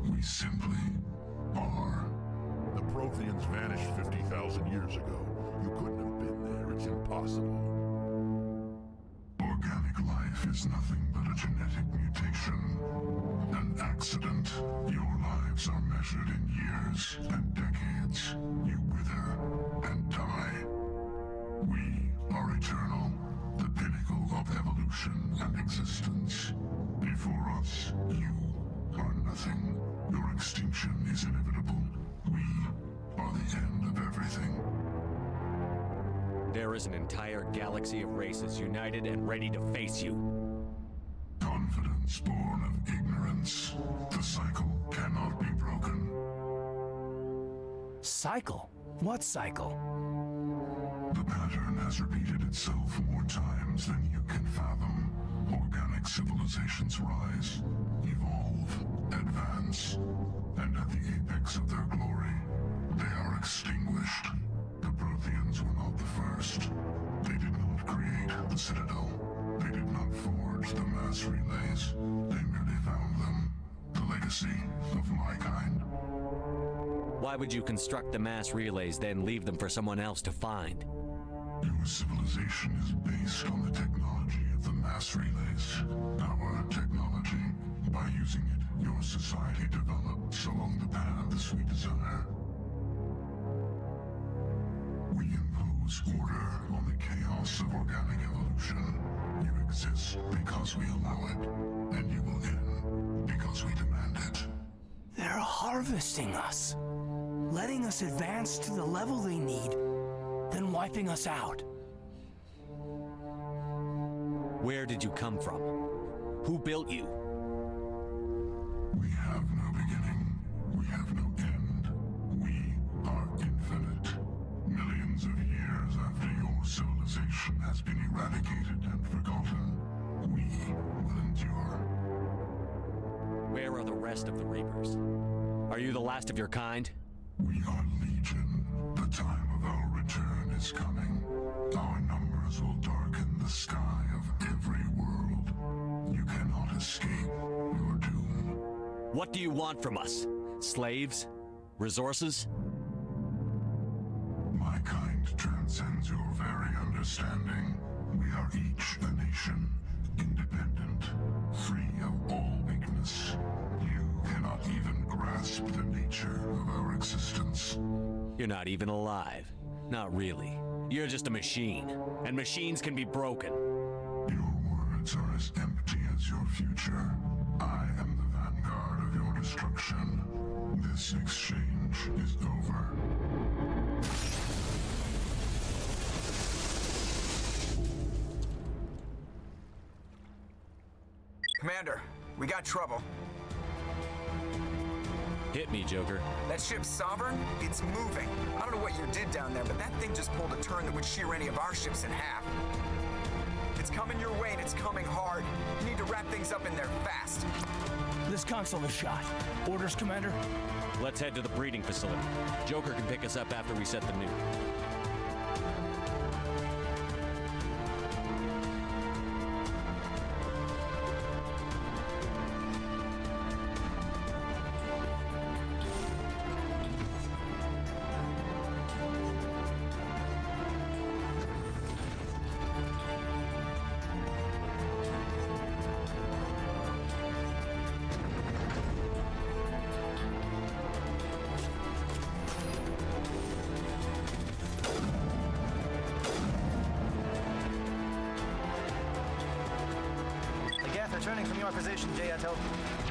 Speaker 6: We simply are.
Speaker 13: The Protheans vanished 50,000 years ago. You couldn't have been there. It's impossible.
Speaker 6: Organic life is nothing but a genetic mutation. An accident. Your lives are measured in years and decades. You wither and die. We are eternal, the pinnacle of evolution and existence. Before us, you are nothing. Your extinction is inevitable. We are the end of everything.
Speaker 2: There is an entire galaxy of races united and ready to face you.
Speaker 6: Confidence born of ignorance. The cycle cannot be broken.
Speaker 3: Cycle? What cycle?
Speaker 6: The pattern has repeated itself more times than you can fathom. Organic civilizations rise, evolve, advance, and at the apex of their glory, they are extinguished. The Protheans were not the first. They did not create the Citadel. They did not forge the mass relays. They merely found them. The legacy of my kind.
Speaker 2: Why would you construct the mass relays, then leave them for someone else to find?
Speaker 6: Your civilization is based on the technology of the mass relays. Our technology. By using it, your society develops along the paths we desire. We impose order on the chaos of organic evolution. You exist because we allow it, and you will end because we demand it.
Speaker 3: They're harvesting us. Letting us advance to the level they need, then wiping us out.
Speaker 2: Where did you come from? Who built you?
Speaker 6: We have no beginning. We have no end. We are infinite. Millions of years after your civilization has been eradicated and forgotten, we will endure.
Speaker 2: Where are the rest of the Reapers? Are you the last of your kind?
Speaker 6: We are legion. The time of our return is coming. Our numbers will darken the sky of every world. You cannot escape your doom.
Speaker 2: What do you want from us? Slaves? Resources?
Speaker 6: My kind transcends your very understanding. We are each a nation, independent, free of all weakness. You cannot even grasp the nature of our existence.
Speaker 2: You're not even alive. Not really. You're just a machine. And machines can be broken.
Speaker 6: Your words are as empty as your future. I am the vanguard of your destruction. This exchange is over.
Speaker 5: Commander, we got trouble.
Speaker 2: Hit me, Joker.
Speaker 5: That ship's Sovereign? It's moving. I don't know what you did down there, but that thing just pulled a turn that would shear any of our ships in half. It's coming your way and it's coming hard. You need to wrap things up in there fast.
Speaker 3: This console is shot. Orders, Commander?
Speaker 2: Let's head to the breeding facility. Joker can pick us up after we set the nuke.
Speaker 7: Returning from your position, J.Ato.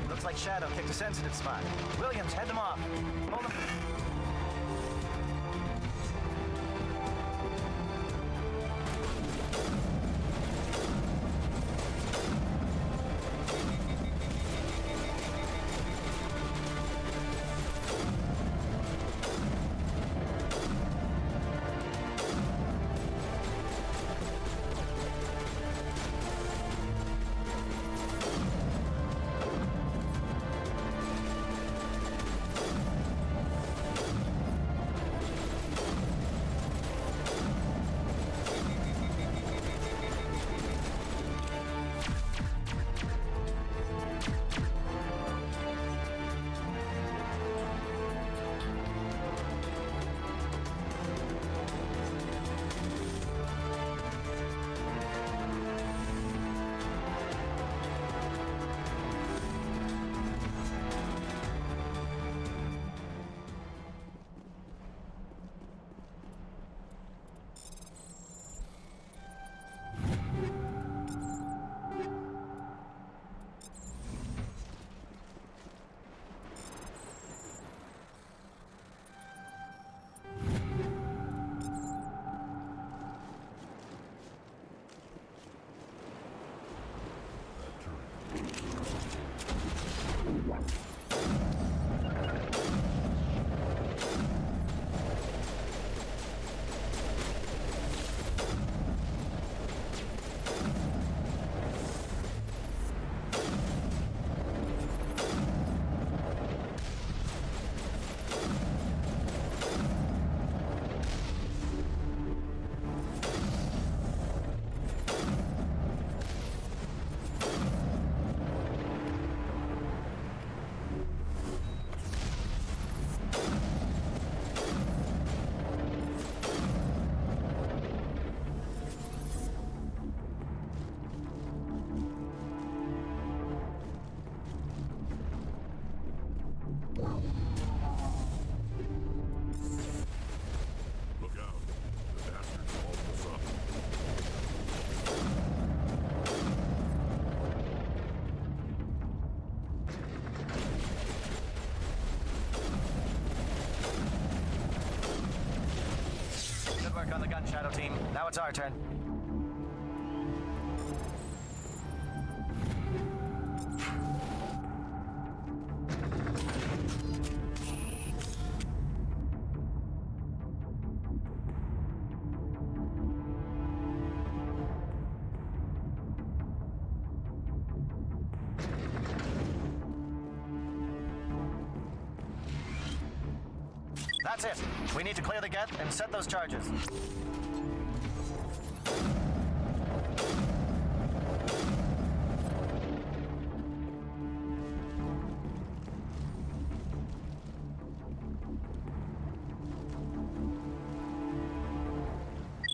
Speaker 7: Looks like Shadow picked a sensitive spot. Williams, head them off. Hold them. it's our turn. That's it. We need to clear the gate and set those charges.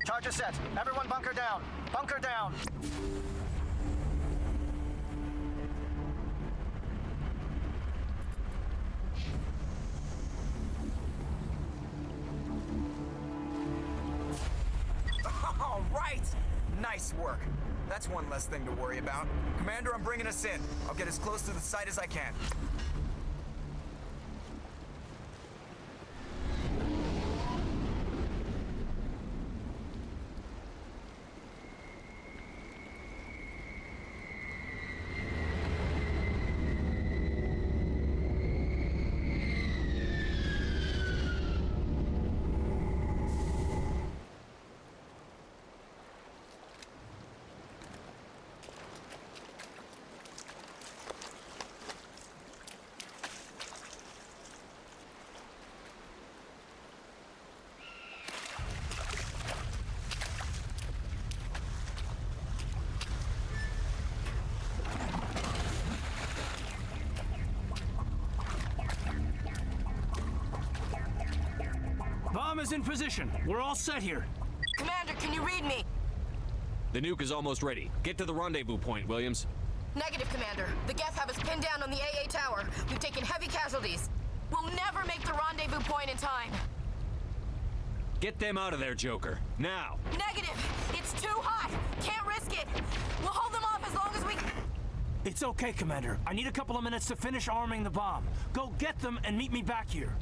Speaker 7: Charges set. Everyone bunker down. Bunker down.
Speaker 5: All right! Nice work. That's one less thing to worry about. Commander, I'm bringing us in. I'll get as close to the site as I can.
Speaker 3: Bomb is in position. We're all set here.
Speaker 4: Commander, can you read me?
Speaker 2: The nuke is almost ready. Get to the rendezvous point, Williams.
Speaker 4: Negative, Commander. The Geth have us pinned down on the AA tower. We've taken heavy casualties. We'll never make the rendezvous point in time.
Speaker 2: Get them out of there, Joker. Now!
Speaker 4: Negative! It's too hot! Can't risk it! We'll hold them off as long as we...
Speaker 3: It's okay, Commander. I need a couple of minutes to finish arming the bomb. Go get them and meet me back here.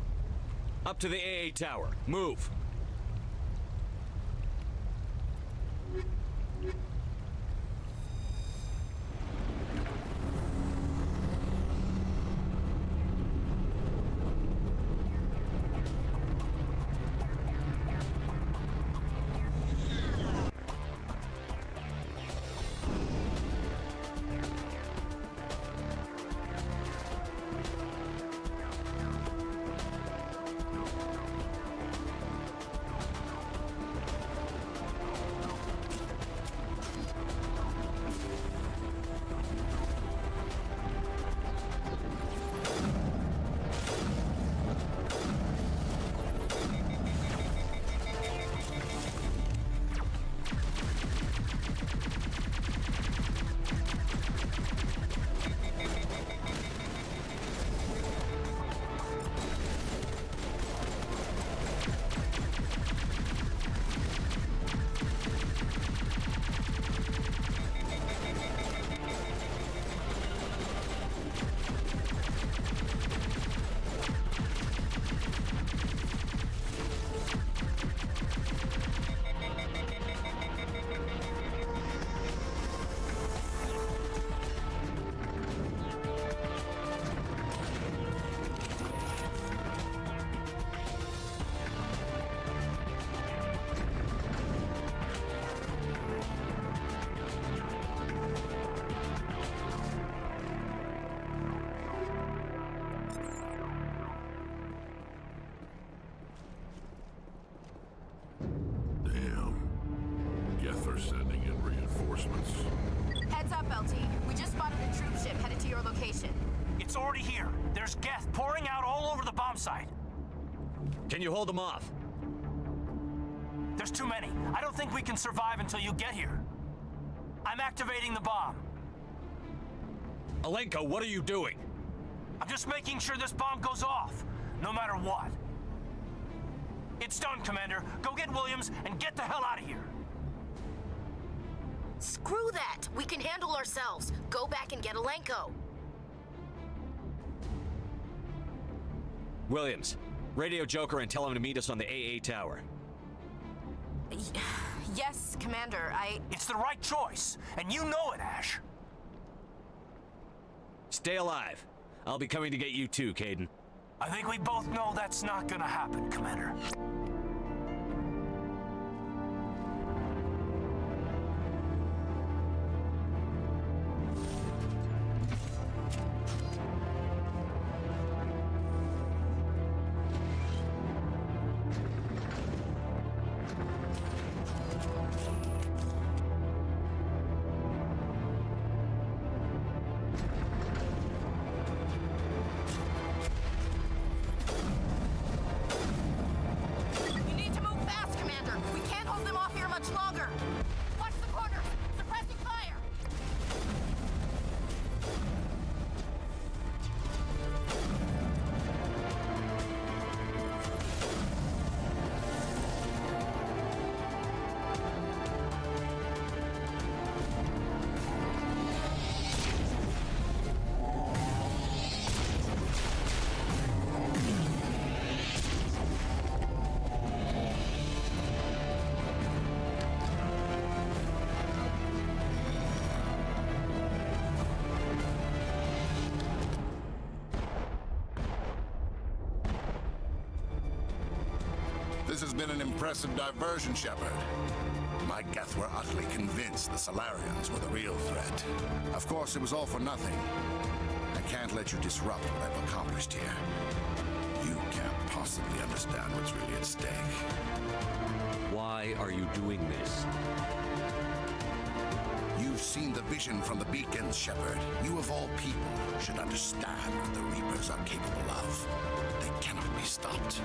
Speaker 2: Up to the AA tower. Move!
Speaker 13: Sending in reinforcements.
Speaker 4: Heads up, LT. We just spotted a troop ship headed to your location.
Speaker 3: It's already here. There's Geth pouring out all over the bomb site.
Speaker 2: Can you hold them off?
Speaker 3: There's too many. I don't think we can survive until you get here. I'm activating the bomb.
Speaker 2: Alenko, what are you doing?
Speaker 3: I'm just making sure this bomb goes off, no matter what. It's done, Commander. Go get Williams and get the hell out of here.
Speaker 4: Screw that! We can handle ourselves. Go back and get Alenko.
Speaker 2: Williams, radio Joker and tell him to meet us on the AA tower.
Speaker 4: Yes, Commander,
Speaker 3: It's the right choice, and you know it, Ash.
Speaker 2: Stay alive. I'll be coming to get you too, Caden.
Speaker 3: I think we both know that's not gonna happen, Commander.
Speaker 4: you need to move fast, Commander. We can't hold them off here much longer. Watch the corners. Suppressing fire.
Speaker 13: This has been an impressive diversion, Shepard. My Geth were utterly convinced the Solarians were the real threat. Of course, it was all for nothing. I can't let you disrupt what I've accomplished here. You can't possibly understand what's really at stake.
Speaker 2: Why are you doing this?
Speaker 13: You've seen the vision from the beacons, Shepard. You of all people should understand what the Reapers are capable of. They cannot be stopped.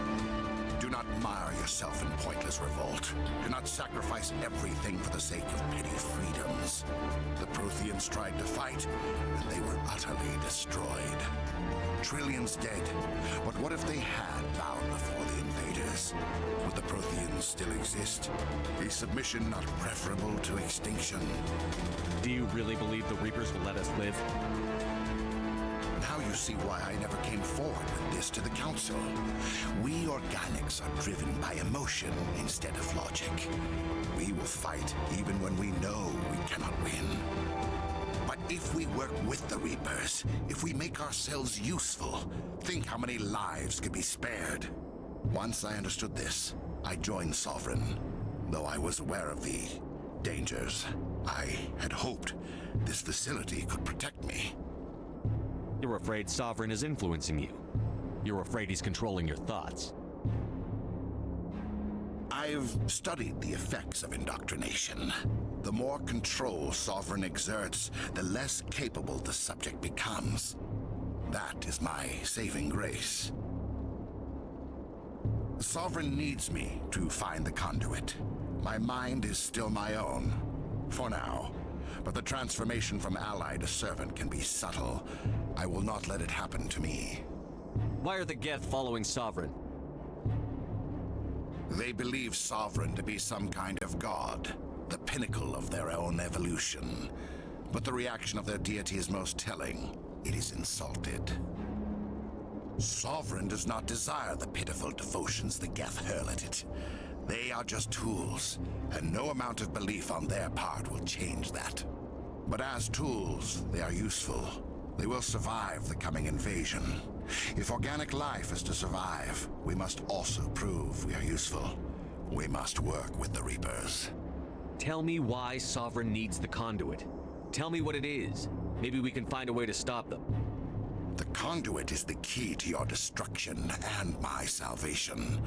Speaker 13: Do not mire yourself in pointless revolt. Do not sacrifice everything for the sake of petty freedoms. The Protheans tried to fight, and they were utterly destroyed. Trillions dead, but what if they had bowed before the invaders? Would the Protheans still exist? Is submission not preferable to extinction?
Speaker 2: Do you really believe the Reapers will let us live?
Speaker 13: Now you see why I never came forward with this to the Council. We organics are driven by emotion instead of logic. We will fight even when we know we cannot win. But if we work with the Reapers, if we make ourselves useful, think how many lives could be spared. Once I understood this, I joined Sovereign, though I was aware of the dangers. I had hoped this facility could protect me.
Speaker 2: You're afraid Sovereign is influencing you. You're afraid he's controlling your thoughts.
Speaker 13: I've studied the effects of indoctrination. The more control Sovereign exerts, the less capable the subject becomes. That is my saving grace. Sovereign needs me to find the conduit. My mind is still my own, for now. But the transformation from ally to servant can be subtle. I will not let it happen to me.
Speaker 2: Why are the Geth following Sovereign?
Speaker 13: They believe Sovereign to be some kind of god, the pinnacle of their own evolution. But the reaction of their deity is most telling. It is insulted. Sovereign does not desire the pitiful devotions the Geth hurl at it. They are just tools, and no amount of belief on their part will change that. But as tools, they are useful. They will survive the coming invasion. If organic life is to survive, we must also prove we are useful. We must work with the Reapers.
Speaker 2: Tell me why Sovereign needs the conduit. Tell me what it is. Maybe we can find a way to stop them.
Speaker 13: The conduit is the key to your destruction and my salvation.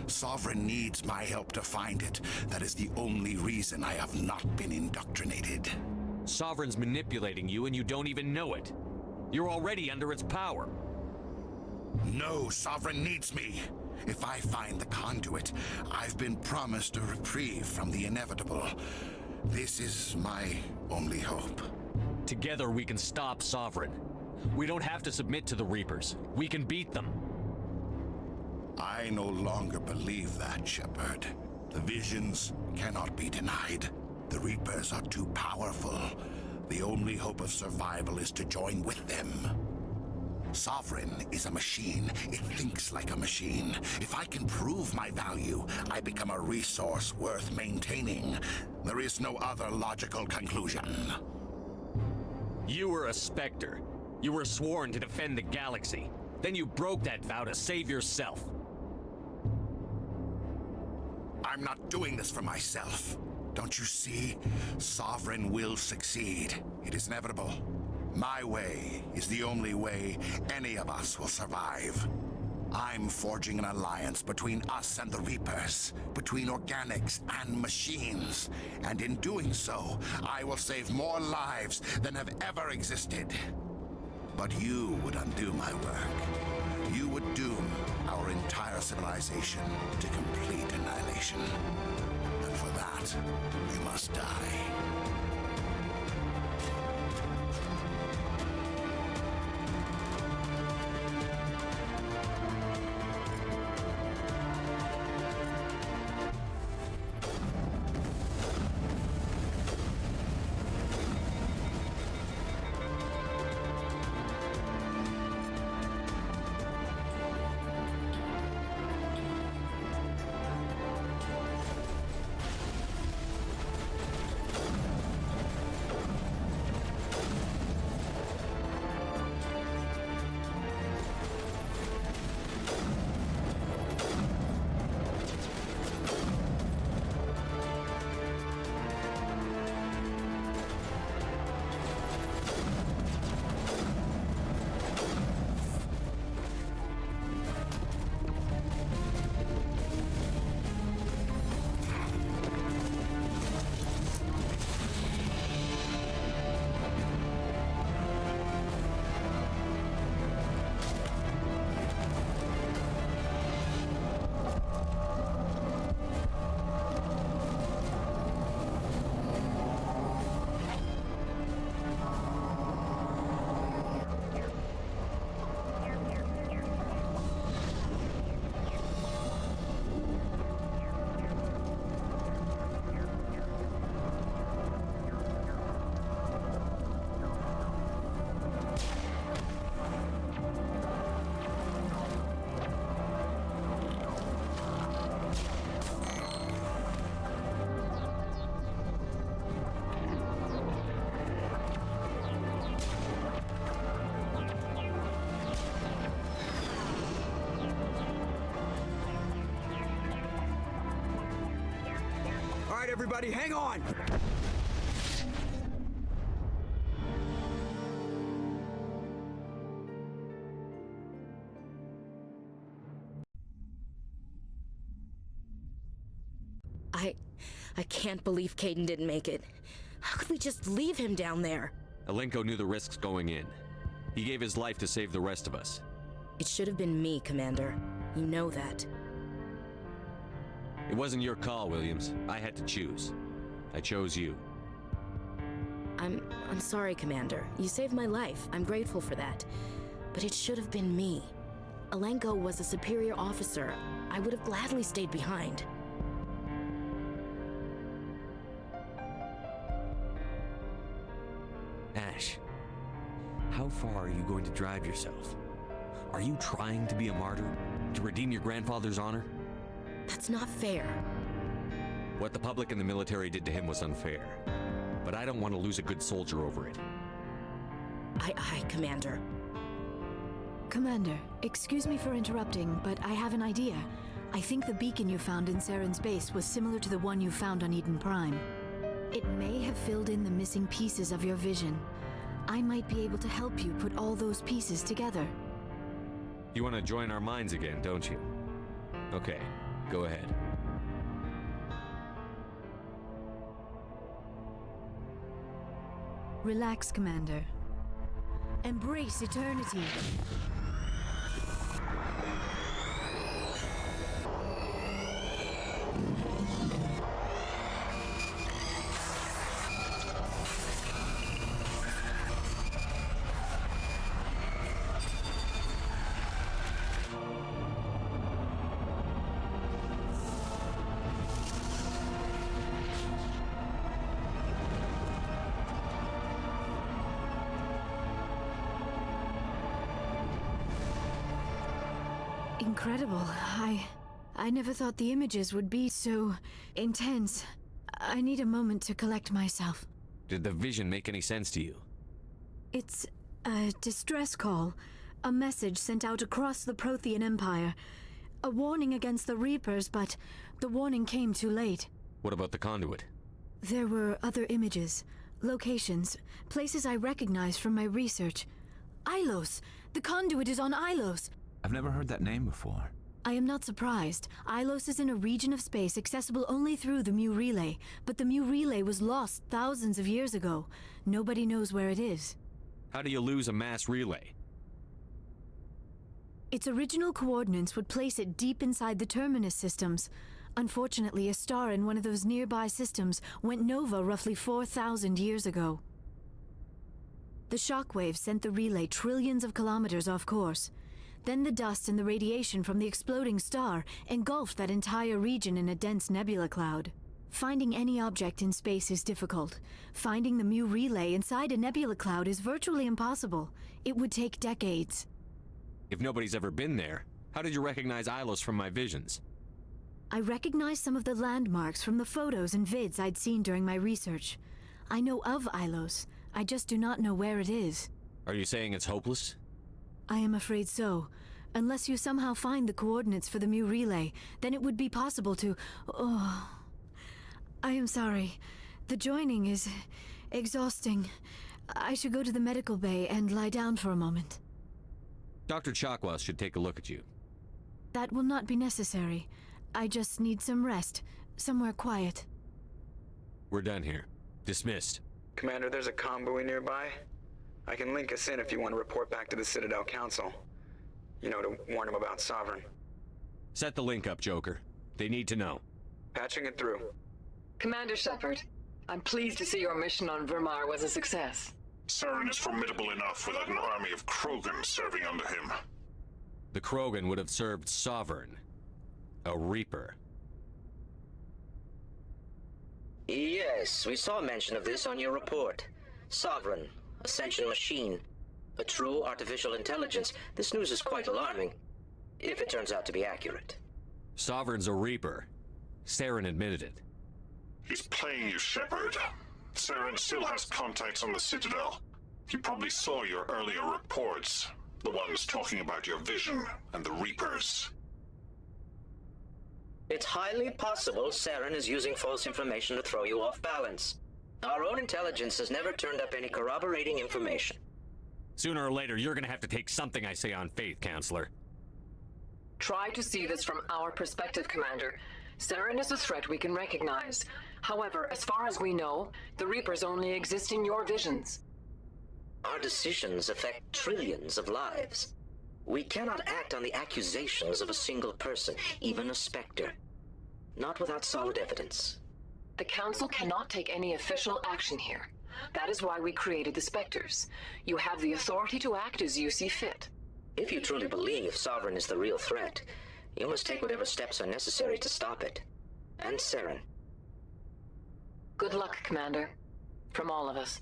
Speaker 13: Sovereign needs my help to find it. That is the only reason I have not been indoctrinated.
Speaker 2: Sovereign's manipulating you and you don't even know it. You're already under its power.
Speaker 13: No, Sovereign needs me. If I find the conduit, I've been promised a reprieve from the inevitable. This is my only hope.
Speaker 2: Together we can stop Sovereign. We don't have to submit to the Reapers. We can beat them.
Speaker 13: I no longer believe that, Shepard. The visions cannot be denied. The Reapers are too powerful. The only hope of survival is to join with them. Sovereign is a machine. It thinks like a machine. If I can prove my value, I become a resource worth maintaining. There is no other logical conclusion.
Speaker 2: You were a Spectre. You were sworn to defend the galaxy. Then you broke that vow to save yourself.
Speaker 13: I'm not doing this for myself. Don't you see? Sovereign will succeed. It is inevitable. My way is the only way any of us will survive. I'm forging an alliance between us and the Reapers, between organics and machines. And in doing so, I will save more lives than have ever existed. But you would undo my work. You would doom our entire civilization to complete annihilation. And for that, you must die.
Speaker 5: Everybody, hang on!
Speaker 4: I can't believe Caden didn't make it. How could we just leave him down there?
Speaker 2: Alenko knew the risks going in. He gave his life to save the rest of us.
Speaker 4: It should have been me, Commander. You know that.
Speaker 2: It wasn't your call, Williams. I had to choose. I chose you.
Speaker 4: I'm sorry, Commander. You saved my life. I'm grateful for that. But it should have been me. Alenko was a superior officer. I would have gladly stayed behind.
Speaker 2: Ash, how far are you going to drive yourself? Are you trying to be a martyr? To redeem your grandfather's honor?
Speaker 4: That's not fair.
Speaker 2: What the public and the military did to him was unfair. But I don't want to lose a good soldier over it.
Speaker 4: Aye, Commander.
Speaker 11: Commander, excuse me for interrupting, but I have an idea. I think the beacon you found in Saren's base was similar to the one you found on Eden Prime. It may have filled in the missing pieces of your vision. I might be able to help you put all those pieces together.
Speaker 2: You want to join our minds again, don't you? Okay, go ahead.
Speaker 11: Relax, Commander. Embrace eternity. Incredible. I never thought the images would be so intense. I need a moment to collect myself.
Speaker 2: Did the vision make any sense to you?
Speaker 11: It's a distress call. A message sent out across the Prothean Empire. A warning against the Reapers, but the warning came too late.
Speaker 2: What about the conduit?
Speaker 11: There were other images, locations, places I recognized from my research. Ilos! The conduit is on Ilos!
Speaker 14: I've never heard that name before.
Speaker 11: I am not surprised. Ilos is in a region of space accessible only through the Mu Relay, but the Mu Relay was lost thousands of years ago. Nobody knows where it is.
Speaker 2: How do you lose a mass relay?
Speaker 11: Its original coordinates would place it deep inside the terminus systems. Unfortunately, a star in one of those nearby systems went nova roughly 4,000 years ago. The shockwave sent the relay trillions of kilometers off course. Then the dust and the radiation from the exploding star engulfed that entire region in a dense nebula cloud. Finding any object in space is difficult. Finding the Mu Relay inside a nebula cloud is virtually impossible. It would take decades.
Speaker 2: If nobody's ever been there, how did you recognize Ilos from my visions?
Speaker 11: I recognized some of the landmarks from the photos and vids I'd seen during my research. I know of Ilos. I just do not know where it is.
Speaker 2: Are you saying it's hopeless?
Speaker 11: I am afraid so. Unless you somehow find the coordinates for the Mu Relay, then it would be possible to... Oh... I am sorry. The joining is exhausting. I should go to the medical bay and lie down for a moment.
Speaker 2: Dr. Chakwas should take a look at you.
Speaker 11: That will not be necessary. I just need some rest, somewhere quiet.
Speaker 2: We're done here. Dismissed.
Speaker 5: Commander, there's a comm buoy nearby. I can link us in if you want to report back to the Citadel Council. You know, to warn them about Sovereign.
Speaker 2: Set the link up, Joker. They need to know.
Speaker 5: Patching it through.
Speaker 15: Commander Shepard, I'm pleased to see your mission on Vermar was a success.
Speaker 6: Saren is formidable enough without an army of Krogan serving under him.
Speaker 2: The Krogan would have served Sovereign. A Reaper.
Speaker 16: Yes, we saw mention of this on your report. Sovereign, Ascension machine, a true artificial intelligence. This news is quite alarming, if it turns out to be accurate.
Speaker 2: Sovereign's a Reaper. Saren admitted it.
Speaker 6: He's playing you, Shepard. Saren still has contacts on the Citadel. He probably saw your earlier reports. The ones talking about your vision and the Reapers.
Speaker 16: It's highly possible Saren is using false information to throw you off balance. Our own intelligence has never turned up any corroborating information.
Speaker 2: Sooner or later, you're gonna have to take something I say on faith, Counselor.
Speaker 15: Try to see this from our perspective, Commander. Saren is a threat we can recognize. However, as far as we know, the Reapers only exist in your visions.
Speaker 16: Our decisions affect trillions of lives. We cannot act on the accusations of a single person, even a Spectre. Not without solid evidence.
Speaker 15: The Council cannot take any official action here. That is why we created the Spectres. You have the authority to act as you see fit.
Speaker 16: If you truly believe Sovereign is the real threat, you must take whatever steps are necessary to stop it. And Saren.
Speaker 15: Good luck, Commander. From all of us.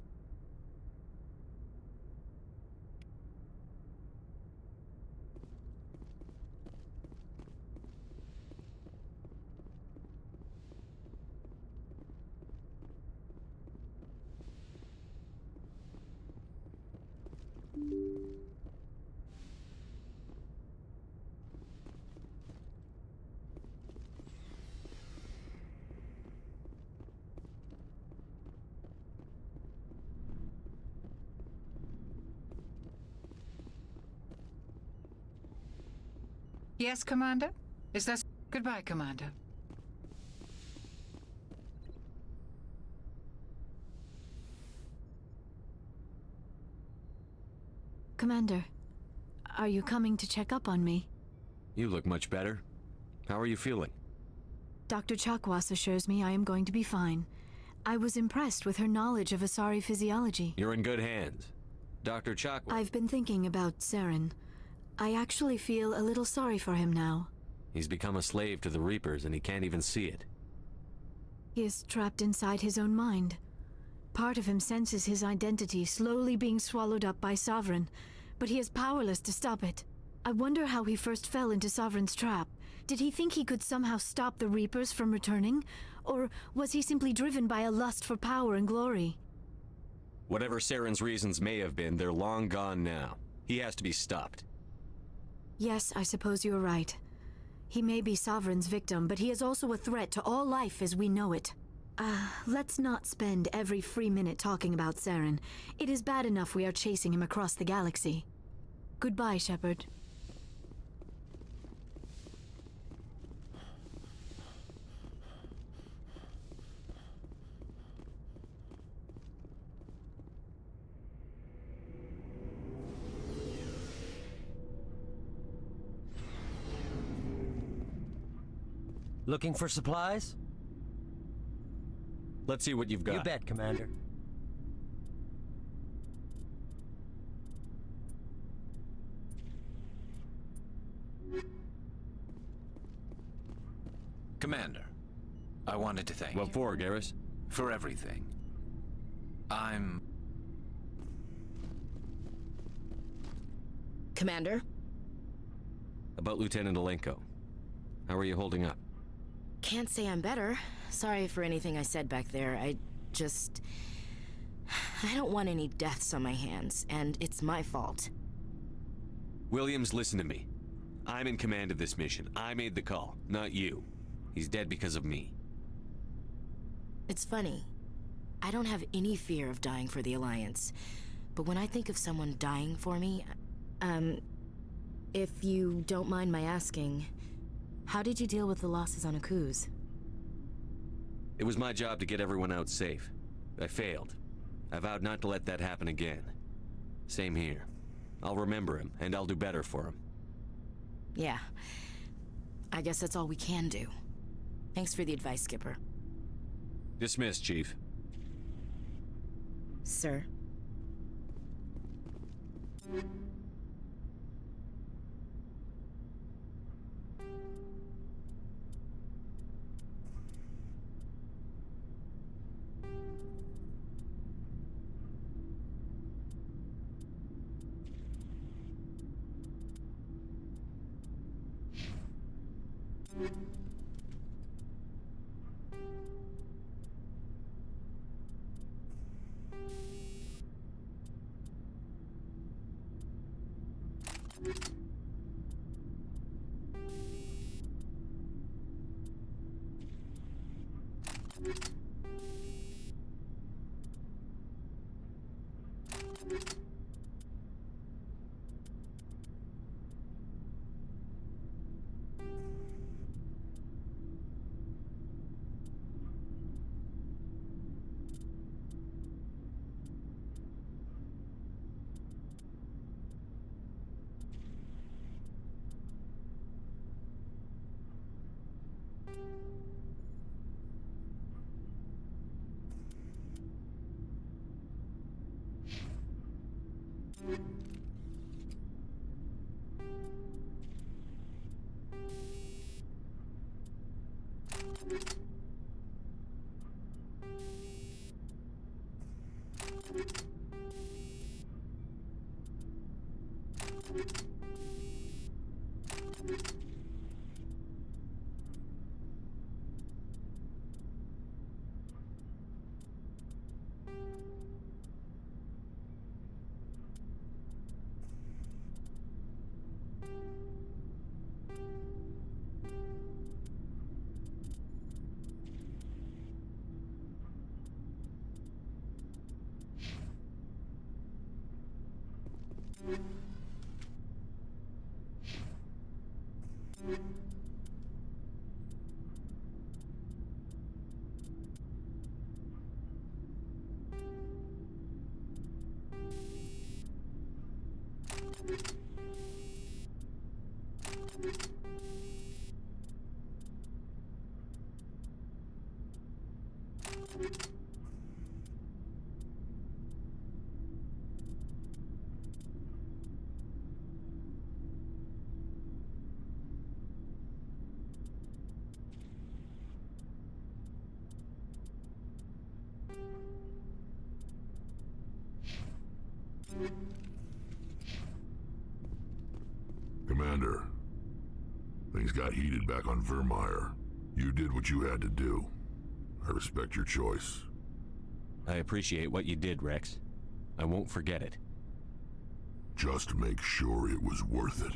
Speaker 17: Yes, Commander? Is that... Goodbye, Commander.
Speaker 11: Commander, are you coming to check up on me?
Speaker 2: You look much better. How are you feeling?
Speaker 11: Dr. Chakwas assures me I am going to be fine. I was impressed with her knowledge of Asari physiology.
Speaker 2: You're in good hands. Dr. Chakwas...
Speaker 11: I've been thinking about Saren. I actually feel a little sorry for him now.
Speaker 2: He's become a slave to the Reapers and he can't even see it.
Speaker 11: He is trapped inside his own mind. Part of him senses his identity slowly being swallowed up by Sovereign, but he is powerless to stop it. I wonder how he first fell into Sovereign's trap. Did he think he could somehow stop the Reapers from returning? Or was he simply driven by a lust for power and glory?
Speaker 2: Whatever Saren's reasons may have been, they're long gone now. He has to be stopped.
Speaker 11: Yes, I suppose you're right. He may be Sovereign's victim, but he is also a threat to all life as we know it. Let's not spend every free minute talking about Saren. It is bad enough we are chasing him across the galaxy. Goodbye, Shepard.
Speaker 18: Looking for supplies?
Speaker 2: Let's see what you've got.
Speaker 18: You bet, Commander.
Speaker 14: Commander, I wanted to thank
Speaker 2: What
Speaker 14: you.
Speaker 2: for, Garrus?
Speaker 14: For everything.
Speaker 4: Commander?
Speaker 2: About Lieutenant Alenko. How are you holding up?
Speaker 4: Can't say I'm better. Sorry for anything I said back there. I don't want any deaths on my hands, and it's my fault.
Speaker 2: Williams, listen to me. I'm in command of this mission. I made the call, not you. He's dead because of me.
Speaker 4: It's funny. I don't have any fear of dying for the Alliance. But when I think of someone dying for me, if you don't mind my asking, how did you deal with the losses on Akuz?
Speaker 2: It was my job to get everyone out safe. I failed. I vowed not to let that happen again. Same here. I'll remember him, and I'll do better for him.
Speaker 4: Yeah. I guess that's all we can do. Thanks for the advice, Skipper.
Speaker 2: Dismissed, Chief.
Speaker 4: Sir.
Speaker 6: Commander, things got heated back on Vermeer. You did what you had to do. I respect your choice.
Speaker 2: I appreciate what you did, Rex. I won't forget it.
Speaker 6: Just make sure it was worth it.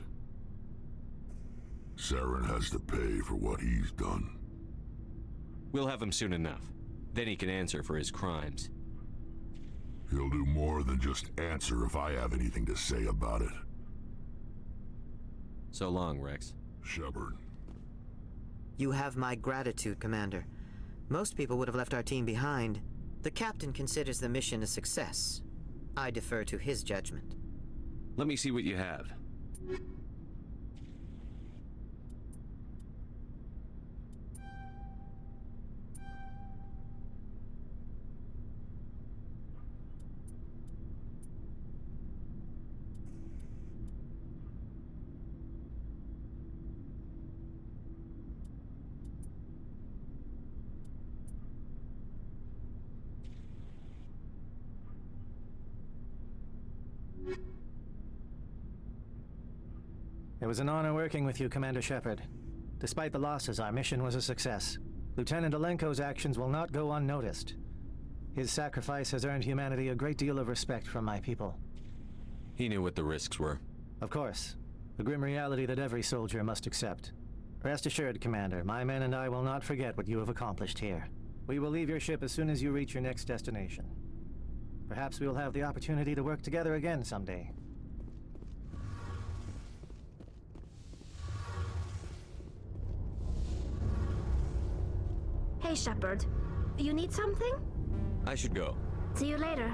Speaker 6: Saren has to pay for what he's done.
Speaker 2: We'll have him soon enough. Then he can answer for his crimes.
Speaker 6: He'll do more than just answer if I have anything to say about it.
Speaker 2: So long, Rex.
Speaker 6: Shepard.
Speaker 19: You have my gratitude, Commander. Most people would have left our team behind. The captain considers the mission a success. I defer to his judgment.
Speaker 2: Let me see what you have.
Speaker 7: It was an honor working with you, Commander Shepard. Despite the losses, our mission was a success. Lieutenant Alenko's actions will not go unnoticed. His sacrifice has earned humanity a great deal of respect from my people.
Speaker 2: He knew what the risks were.
Speaker 7: Of course. A grim reality that every soldier must accept. Rest assured, Commander, my men and I will not forget what you have accomplished here. We will leave your ship as soon as you reach your next destination. Perhaps we will have the opportunity to work together again someday.
Speaker 9: Hey, Shepard. You need something?
Speaker 2: I should go.
Speaker 9: See you later.